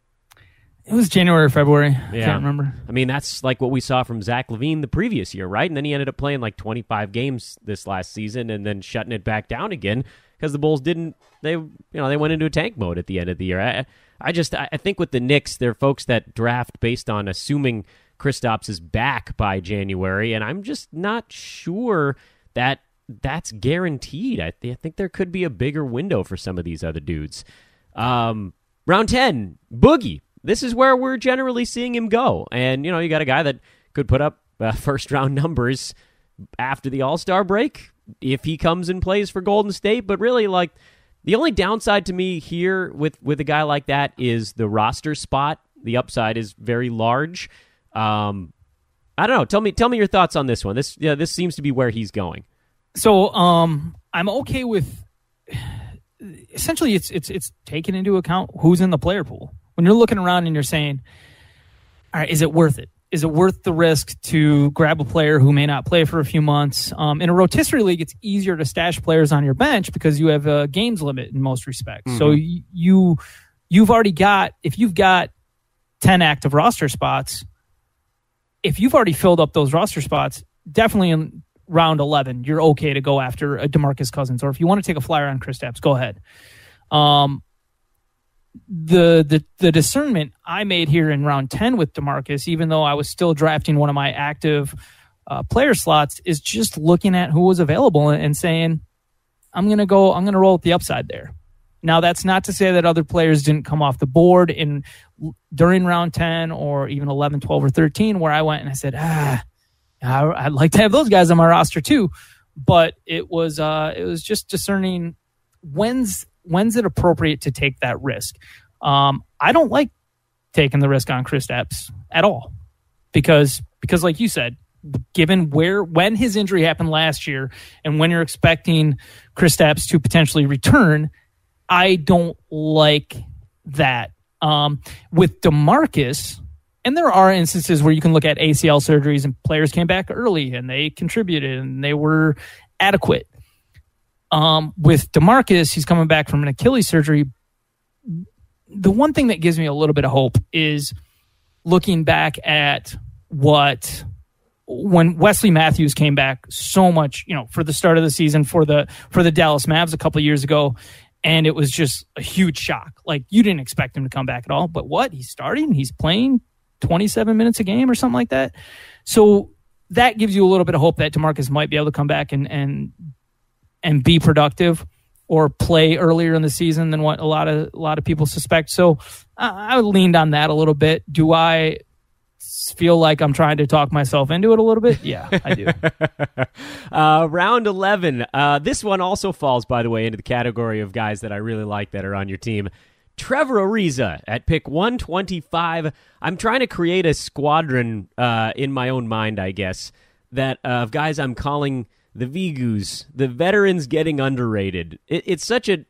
It was January or February. Yeah. I can't remember. I mean, that's like what we saw from Zach LaVine the previous year, right? And then he ended up playing like 25 games this last season and then shutting it back down again because the Bulls they went into a tank mode at the end of the year. I think with the Knicks, they're folks that draft based on assuming Kristaps is back by January, and I'm just not sure that that's guaranteed. I think there could be a bigger window for some of these other dudes. Round 10, Boogie. This is where we're generally seeing him go. And, you got a guy that could put up first-round numbers after the All-Star break if he comes and plays for Golden State. But really, like, the only downside to me here with a guy like that is the roster spot. The upside is very large. I don't know. Tell me your thoughts on this one. This seems to be where he's going. So I'm okay with essentially it's taking into account who's in the player pool. When you're looking around and you're saying, all right, is it worth it? Is it worth the risk to grab a player who may not play for a few months? In a rotisserie league, it's easier to stash players on your bench because you have a games limit in most respects. Mm-hmm. So you've already got, if you've got 10 active roster spots, if you've already filled up those roster spots, definitely in round 11, you're okay to go after a DeMarcus Cousins, or if you want to take a flyer on Kristaps, go ahead. The discernment I made here in round 10 with DeMarcus, even though I was still drafting one of my active player slots, is just looking at who was available and saying, I'm going to roll with the upside there. Now, that's not to say that other players didn't come off the board during round 10 or even 11, 12, or 13, where I went and I said, I'd like to have those guys on my roster too. But it was just discerning when's it appropriate to take that risk? I don't like taking the risk on Kristaps at all because like you said, given when his injury happened last year and when you're expecting Kristaps to potentially return, I don't like that. With DeMarcus, and there are instances where you can look at ACL surgeries and players came back early and they contributed and they were adequate. With DeMarcus, he's coming back from an Achilles surgery. The one thing that gives me a little bit of hope is looking back at when Wesley Matthews came back so much, for the start of the season for the Dallas Mavs a couple of years ago, and it was just a huge shock. Like, you didn't expect him to come back at all, but he's starting, he's playing 27 minutes a game or something like that. So that gives you a little bit of hope that DeMarcus might be able to come back and be productive or play earlier in the season than what a lot of people suspect. So I leaned on that a little bit. Do I feel like I'm trying to talk myself into it a little bit? Yeah, I do. Round 11. This one also falls, by the way, into the category of guys that I really like that are on your team. Trevor Ariza at pick 125. I'm trying to create a squadron in my own mind, I guess, that of guys I'm calling the Vigus, the veterans getting underrated. It's such a...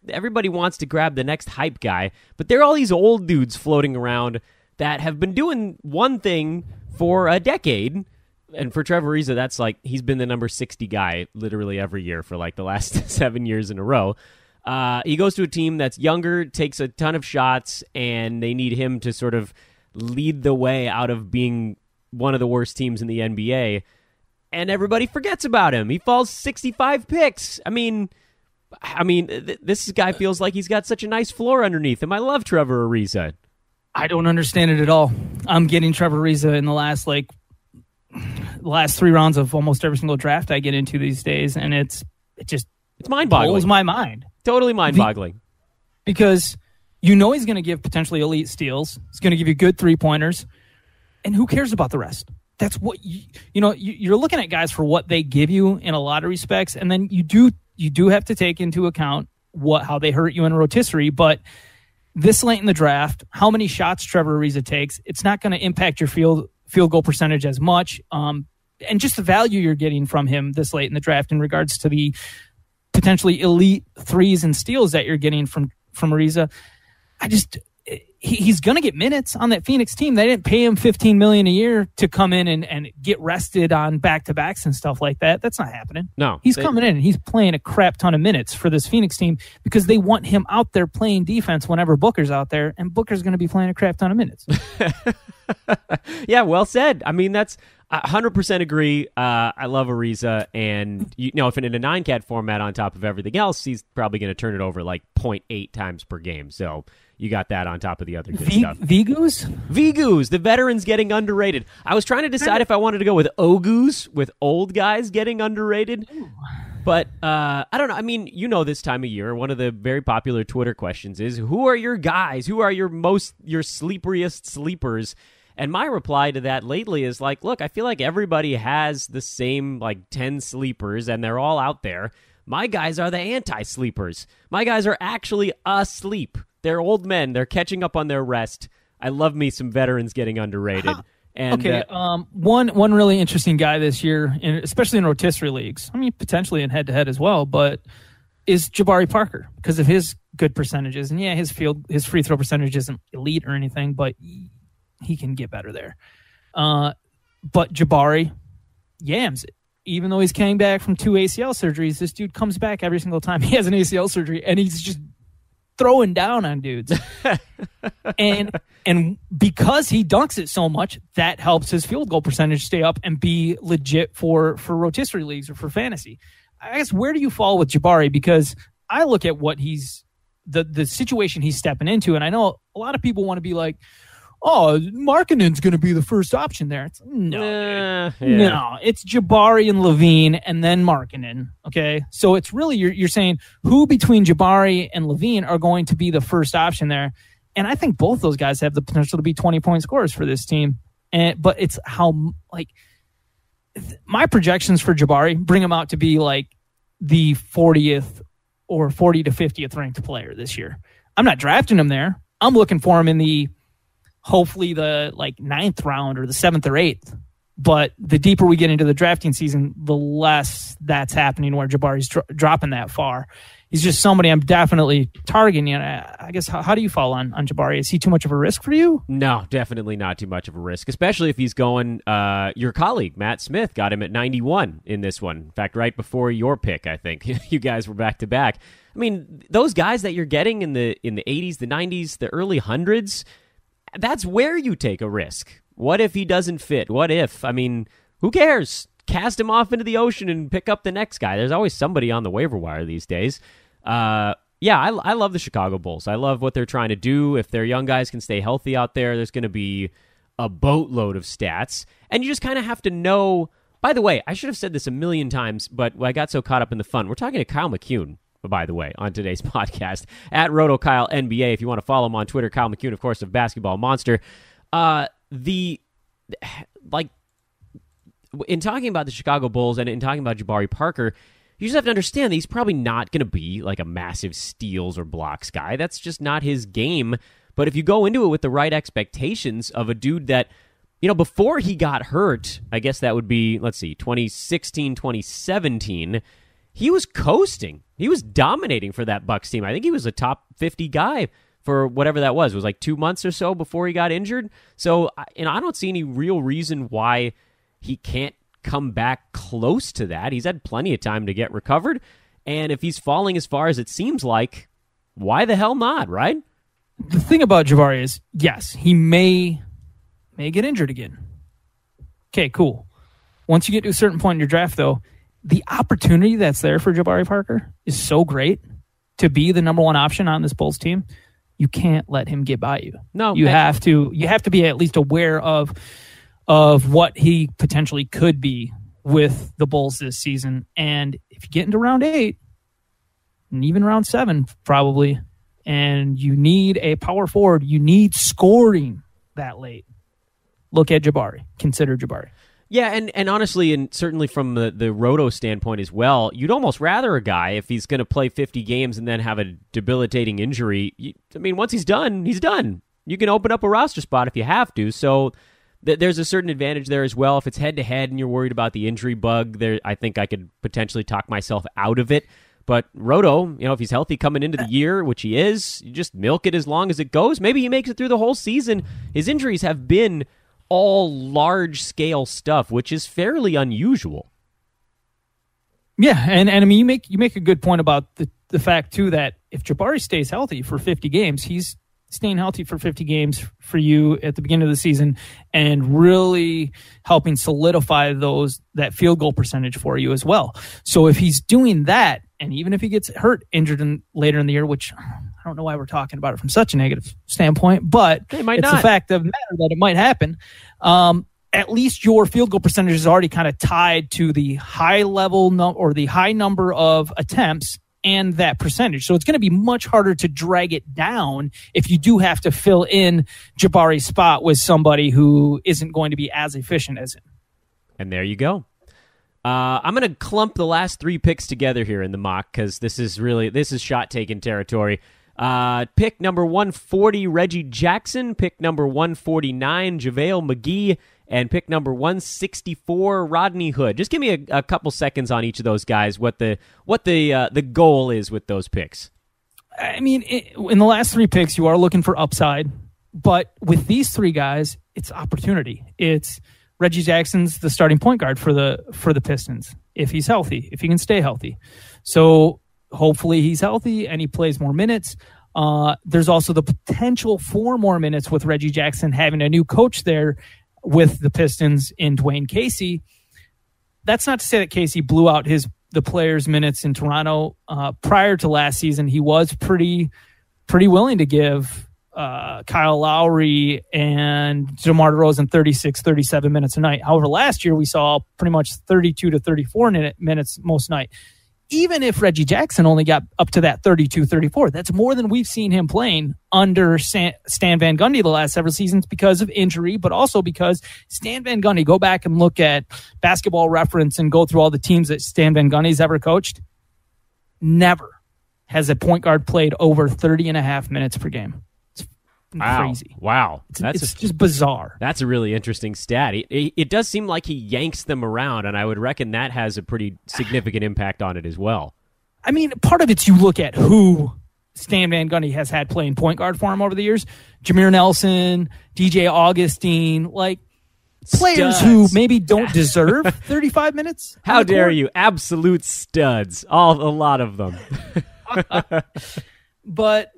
everybody wants to grab the next hype guy, but there are all these old dudes floating around that have been doing one thing for a decade. And for Trevor Ariza, that's like he's been the number 60 guy literally every year for like the last 7 years in a row. He goes to a team that's younger, takes a ton of shots, and they need him to sort of lead the way out of being one of the worst teams in the NBA. And everybody forgets about him. He falls 65 picks. I mean, this guy feels like he's got such a nice floor underneath him. I love Trevor Ariza. I don't understand it at all. I'm getting Trevor Ariza in the last 3 rounds of almost every single draft I get into these days, and it's mind-boggling. Blows my mind. Totally mind-boggling. Because he's going to give potentially elite steals. He's going to give you good three-pointers, and who cares about the rest? That's what you're looking at guys for what they give you in a lot of respects, and then you do have to take into account how they hurt you in a rotisserie. But this late in the draft, how many shots Trevor Ariza takes, it's not going to impact your field goal percentage as much, and just the value you're getting from him this late in the draft in regards to the potentially elite threes and steals that you're getting from Ariza. He's going to get minutes on that Phoenix team. They didn't pay him $15 million a year to come in and get rested on back-to-backs and stuff like that. That's not happening. No. He's coming in and he's playing a crap ton of minutes for this Phoenix team because they want him out there playing defense whenever Booker's out there, and Booker's going to be playing a crap ton of minutes. Yeah, well said. I mean, that's 100% agree. I love Ariza, and if in a 9-cat format on top of everything else, he's probably going to turn it over like 0.8 times per game. So you got that on top of the other good stuff. Vigus, the veterans getting underrated. I was trying to decide if I wanted to go with Ogus, with old guys getting underrated. But I don't know. I mean, this time of year, one of the very popular Twitter questions is, who are your guys? Who are your sleeperiest sleepers? And my reply to that lately is like, look, I feel like everybody has the same 10 sleepers, and they're all out there. My guys are the anti-sleepers. My guys are actually asleep. They're old men. They're catching up on their rest. I love me some veterans getting underrated. And, okay, one really interesting guy this year, especially in rotisserie leagues, I mean, potentially in head-to-head as well, but is Jabari Parker because of his good percentages. And yeah, his free throw percentage isn't elite or anything, but he can get better there. But Jabari yams it. Even though he's coming back from 2 ACL surgeries, this dude comes back every single time he has an ACL surgery, and he's just throwing down on dudes. and because he dunks it so much, that helps his field goal percentage stay up and be legit for rotisserie leagues or for fantasy. I guess, where do you fall with Jabari? Because I look at what the situation he's stepping into, and I know a lot of people want to be like, oh, Markkanen's going to be the first option there. No, it's Jabari and Levine and then Markkanen. Okay, so it's really you're saying who between Jabari and Levine are going to be the first option there, and I think both those guys have the potential to be 20-point scorers for this team. But it's how my projections for Jabari bring him out to be like the 40th or 40 to 50th ranked player this year. I'm not drafting him there. I'm looking for him in hopefully the 9th round or the 7th or 8th. But the deeper we get into the drafting season, the less that's happening where Jabari's dropping that far. He's just somebody I'm definitely targeting. I guess, how do you fall on Jabari? Is he too much of a risk for you? No, definitely not too much of a risk, especially if he's going, your colleague, Matt Smith, got him at 91 in this one. In fact, right before your pick, I think. You guys were back-to-back. I mean, those guys that you're getting in the 80s, the 90s, the early hundreds, that's where you take a risk. What if he doesn't fit? What if? I mean, who cares? Cast him off into the ocean and pick up the next guy. There's always somebody on the waiver wire these days. I love the Chicago Bulls. I love what they're trying to do. If their young guys can stay healthy out there's going to be a boatload of stats. And you just kind of have to know. By the way, I should have said this a million times, but I got so caught up in the fun. We're talking to Kyle McKeown, by the way, on today's podcast, at RotoKyleNBA. If you want to follow him on Twitter, Kyle McKeown, of course, of BasketballMonster. In talking about the Chicago Bulls and in talking about Jabari Parker, you just have to understand that he's probably not going to be like a massive steals or blocks guy. That's just not his game. But if you go into it with the right expectations of a dude that, before he got hurt, I guess that would be, 2016, 2017, he was coasting. He was dominating for that Bucks team. I think he was a top 50 guy for whatever that was. It was like 2 months or so before he got injured. So, I don't see any real reason why he can't come back close to that. He's had plenty of time to get recovered. And if he's falling as far as it seems like, why the hell not, right? The thing about Jabari is, yes, he may get injured again. Okay, cool. Once you get to a certain point in your draft, though, the opportunity that's there for Jabari Parker is so great to be the number one option on this Bulls team. You can't let him get by you. No, you have to be at least aware of what he potentially could be with the Bulls this season. And if you get into round 8 and even round 7, probably, and you need a power forward, you need scoring that late, look at Jabari. Consider Jabari. Yeah, and honestly, and certainly from the Roto standpoint as well, you'd almost rather a guy, if he's going to play 50 games and then have a debilitating injury, once he's done, he's done. You can open up a roster spot if you have to, so there's a certain advantage there as well. If it's head-to-head and you're worried about the injury bug, there, I think I could potentially talk myself out of it. But Roto, if he's healthy coming into the year, which he is, you just milk it as long as it goes. Maybe he makes it through the whole season. His injuries have been all large-scale stuff, which is fairly unusual. Yeah, and I mean, you make a good point about the fact, too, that if Jabari stays healthy for 50 games, he's staying healthy for 50 games for you at the beginning of the season and really helping solidify that field goal percentage for you as well. So if he's doing that, and even if he gets injured later in the year, which I don't know why we're talking about it from such a negative standpoint, but it's the fact of the matter that it might happen. At least your field goal percentage is already kind of tied to the high level or the high number of attempts and that percentage. So it's going to be much harder to drag it down if you do have to fill in Jabari's spot with somebody who isn't going to be as efficient as him. And there you go. I'm going to clump the last 3 picks together here in the mock because this is shot-taking territory. Pick number 140, Reggie Jackson. Pick number 149, JaVale McGee. And pick number 164, Rodney Hood. Just give me a couple seconds on each of those guys, what the goal is with those picks. I mean, in the last 3 picks, you are looking for upside. But with these 3 guys, it's opportunity. It's Reggie Jackson's the starting point guard for the Pistons, if he's healthy, if he can stay healthy. So hopefully he's healthy and he plays more minutes. There's also the potential for more minutes with Reggie Jackson having a new coach there with the Pistons in Dwayne Casey. That's not to say that Casey blew out the players' minutes in Toronto. Prior to last season, he was pretty willing to give Kyle Lowry and DeMar DeRozan 36, 37 minutes a night. However, last year we saw pretty much 32 to 34 minutes most night. Even if Reggie Jackson only got up to that 32, 34, that's more than we've seen him playing under Stan Van Gundy the last several seasons because of injury, but also because Stan Van Gundy, go back and look at Basketball Reference and go through all the teams that Stan Van Gundy's ever coached. Never has a point guard played over 30.5 minutes per game. It's crazy. Wow. It's just bizarre. That's a really interesting stat. It does seem like he yanks them around, and I would reckon that has a pretty significant impact on it as well. I mean, part of it's you look at who Stan Van Gundy has had playing point guard for him over the years. Jameer Nelson, DJ Augustine, like players who maybe don't deserve 35 minutes. How dare you? Absolute studs. A lot of them. But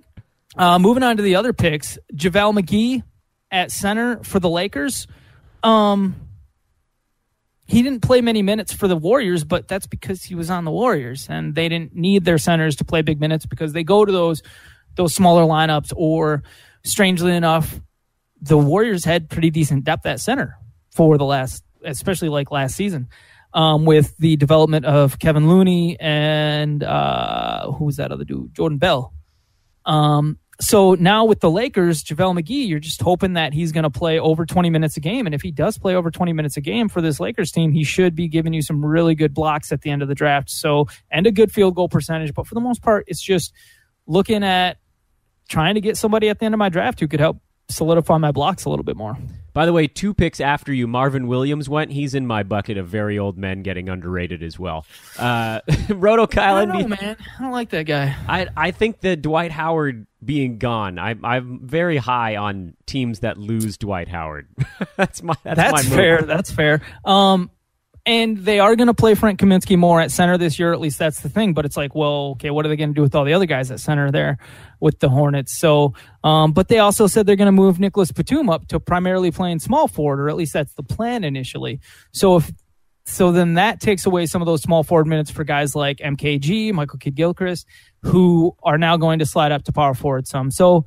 moving on to the other picks, JaVale McGee at center for the Lakers. He didn't play many minutes for the Warriors, but that's because he was on the Warriors, and they didn't need their centers to play big minutes because they go to those smaller lineups. Or, strangely enough, the Warriors had pretty decent depth at center for the especially like last season, with the development of Kevin Looney and who was that other dude? Jordan Bell. So now with the Lakers, JaVale McGee, you're just hoping that he's going to play over 20 minutes a game. And if he does play over 20 minutes a game for this Lakers team, he should be giving you some really good blocks at the end of the draft. So, and a good field goal percentage. But for the most part, it's just looking at trying to get somebody at the end of my draft who could help solidify my blocks a little bit more. By the way, 2 picks after you, Marvin Williams went. He's in my bucket of very old men getting underrated as well. Roto Kyle, I don't know, man. I don't like that guy. I think that Dwight Howard being gone, I'm very high on teams that lose Dwight Howard. That's my fair. move. That's fair. And they are going to play Frank Kaminsky more at center this year. At least that's the thing. But it's like, well, okay, what are they going to do with all the other guys at center there with the Hornets? So, but they also said they're going to move Nicholas Batum up to primarily playing small forward, or at least that's the plan initially. So then that takes away some of those small forward minutes for guys like MKG, Michael Kidd-Gilchrist, who are now going to slide up to power forward some. So,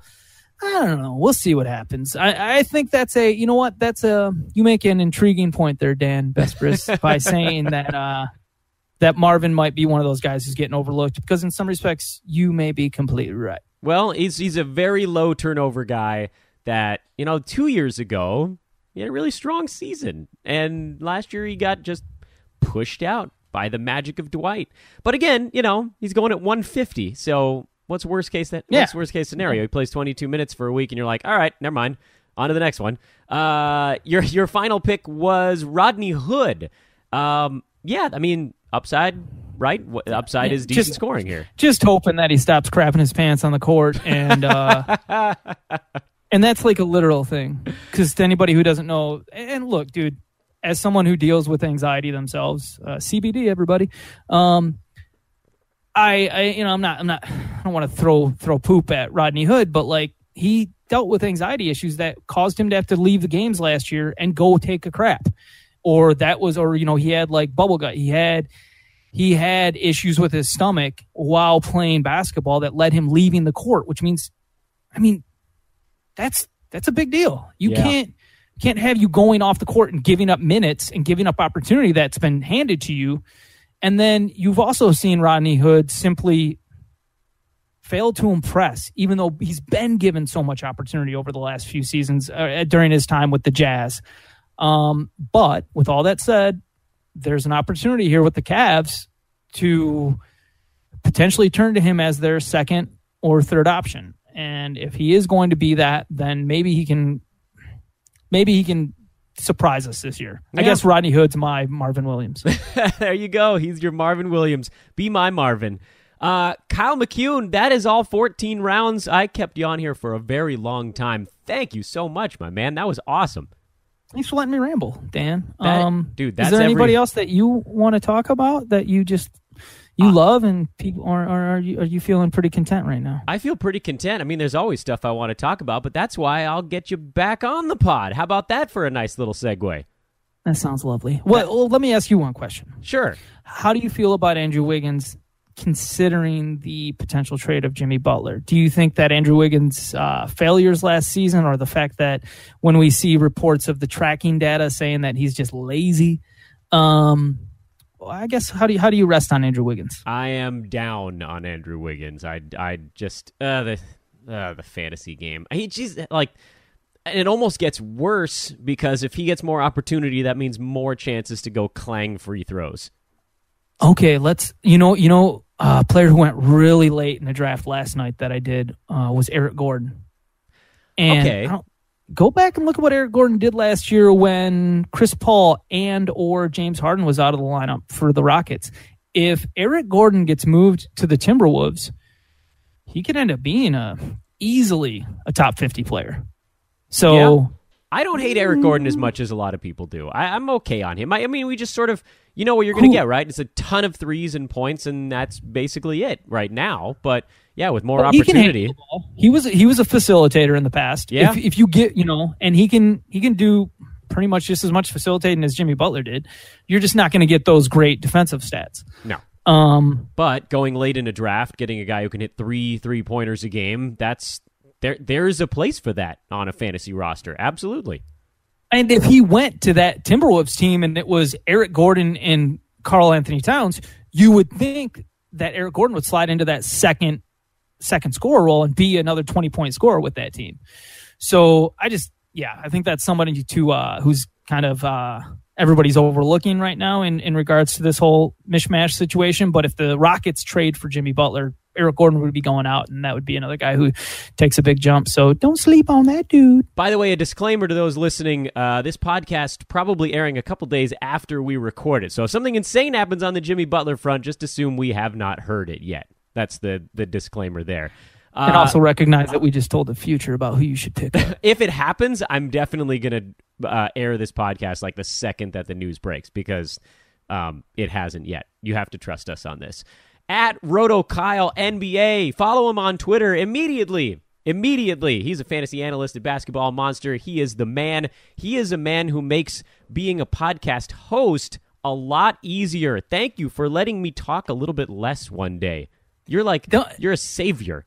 I don't know. We'll see what happens. I think you make an intriguing point there, Dan Besbris, by saying that Marvin might be one of those guys who's getting overlooked, because in some respects, you may be completely right. Well, he's a very low turnover guy that, 2 years ago, he had a really strong season. And last year he got just pushed out by the magic of Dwight. But again, he's going at 150. So what's worst case scenario? He plays 22 minutes for a week, and you're like, all right, never mind. On to the next one. Your final pick was Rodney Hood. Upside, right? Upside is decent scoring here. Just hoping that he stops crapping his pants on the court, and and that's like a literal thing. Because to anybody who doesn't know, and look, dude, as someone who deals with anxiety themselves, CBD, everybody. I don't want to throw poop at Rodney Hood, but like, he dealt with anxiety issues that caused him to have to leave the games last year and go take a crap, he had like bubble gut. He had issues with his stomach while playing basketball that led him leaving the court, which means, that's a big deal. You can't have you going off the court and giving up minutes and giving up opportunity that's been handed to you. And then you've also seen Rodney Hood simply fail to impress, even though he's been given so much opportunity over the last few seasons during his time with the Jazz. But with all that said, there's an opportunity here with the Cavs to potentially turn to him as their second or third option. And if he is going to be that, then maybe he can surprise us this year. Yeah. I guess Rodney Hood's my Marvin Williams. There you go. He's your Marvin Williams. Be my Marvin. Kyle McKeown, that is all 14 rounds. I kept you on here for a very long time. Thank you so much, my man. That was awesome. Thanks for letting me ramble, Dan. Dude, is there anybody else that you want to talk about that you love, and people, or are you feeling pretty content right now? I feel pretty content. There's always stuff I want to talk about, but that's why I'll get you back on the pod. How about that for a nice little segue? That sounds lovely. Well, let me ask you one question. Sure. How do you feel about Andrew Wiggins, considering the potential trade of Jimmy Butler? Do you think that Andrew Wiggins' failures last season, or the fact that when we see reports of the tracking data saying that he's just lazy, I guess how do you rest on Andrew Wiggins? I am down on Andrew Wiggins. I just the fantasy game. It almost gets worse, because if he gets more opportunity, that means more chances to go clang free throws. Okay, let's a player who went really late in the draft last night that I did was Eric Gordon. And go back and look at what Eric Gordon did last year when Chris Paul and or James Harden was out of the lineup for the Rockets. If Eric Gordon gets moved to the Timberwolves, he could end up being easily a top 50 player. So yeah. I don't hate Eric Gordon as much as a lot of people do. I'm okay on him. I mean, we just sort of, you know what you're going to get, right? It's a ton of threes and points, and that's basically it right now. But yeah, with more opportunity, he was a facilitator in the past. Yeah. If you get, and he can do pretty much just as much facilitating as Jimmy Butler did. You're just not going to get those great defensive stats. No. But going late in a draft, getting a guy who can hit 3-3-pointers a game, there's a place for that on a fantasy roster. Absolutely. And if he went to that Timberwolves team and it was Eric Gordon and Karl Anthony Towns, you would think that Eric Gordon would slide into that second scorer role and be another 20-point scorer with that team. So I think that's somebody who's kind of everybody's overlooking right now in regards to this whole mishmash situation. But if the Rockets trade for Jimmy Butler, Eric Gordon would be going out, and that would be another guy who takes a big jump. So don't sleep on that dude. By the way, a disclaimer to those listening, this podcast probably airing a couple days after we record it. So if something insane happens on the Jimmy Butler front, just assume we have not heard it yet. That's the disclaimer there. And also recognize that we just told the future about who you should pick up. If it happens, I'm definitely going to air this podcast like the second that the news breaks, because it hasn't yet. You have to trust us on this. At RotoKyle NBA. Follow him on Twitter immediately. He's a fantasy analyst at BasketballMonster. He is the man. He is a man who makes being a podcast host a lot easier. Thank you for letting me talk a little bit less one day. You're a savior.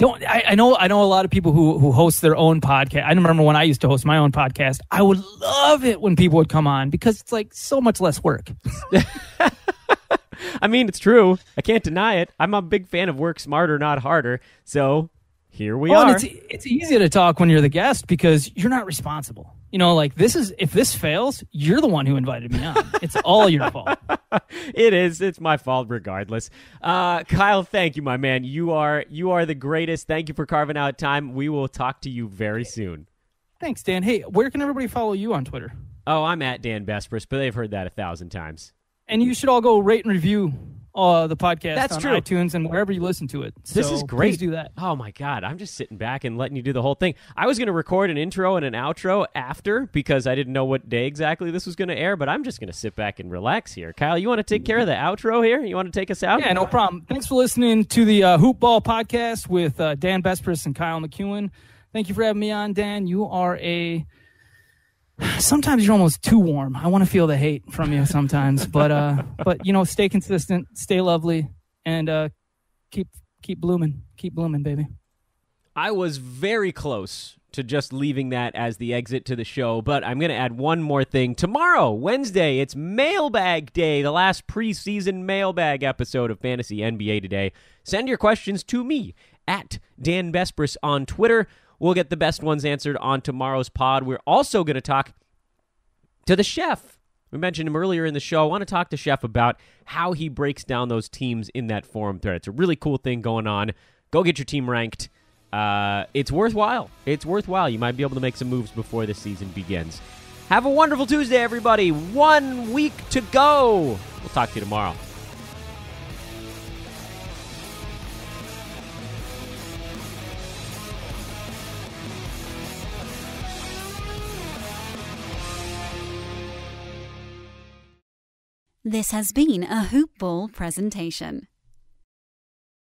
I know a lot of people who host their own podcast. I remember when I used to host my own podcast, I would love it when people would come on because it's like so much less work. I mean, it's true. I can't deny it. I'm a big fan of work smarter, not harder. So here we are. And it's easy to talk when you're the guest because you're not responsible. If this fails, you're the one who invited me on. It's all your fault. It is. It's my fault regardless. Kyle, thank you, my man. You are the greatest. Thank you for carving out time. We will talk to you very soon. Thanks, Dan. Hey, where can everybody follow you on Twitter? Oh, I'm at Dan Besbris, but they've heard that 1,000 times. And you should all go rate and review the podcast That's on true. iTunes and wherever you listen to it. This is great. Please do that. Oh, my God. I'm just sitting back and letting you do the whole thing. I was going to record an intro and an outro after because I didn't know what day exactly this was going to air, but I'm just going to sit back and relax here. Kyle, you want to take care of the outro here? You want to take us out? Yeah, no problem. Thanks for listening to the Hoop Ball podcast with Dan Besbris and Kyle McKeown. Thank you for having me on, Dan. You are sometimes you're almost too warm. I want to feel the hate from you sometimes, but stay consistent, stay lovely, and keep blooming, baby. I was very close to just leaving that as the exit to the show, but I'm going to add one more thing. Tomorrow, Wednesday, it's Mailbag Day, the last preseason mailbag episode of Fantasy NBA Today. Send your questions to me at Dan Besbris on Twitter. We'll get the best ones answered on tomorrow's pod. We're also going to talk to the chef. We mentioned him earlier in the show. I want to talk to Chef about how he breaks down those teams in that forum thread. It's a really cool thing going on. Go get your team ranked. It's worthwhile. You might be able to make some moves before the season begins. Have a wonderful Tuesday, everybody. 1 week to go. We'll talk to you tomorrow. This has been a Hoop Ball presentation.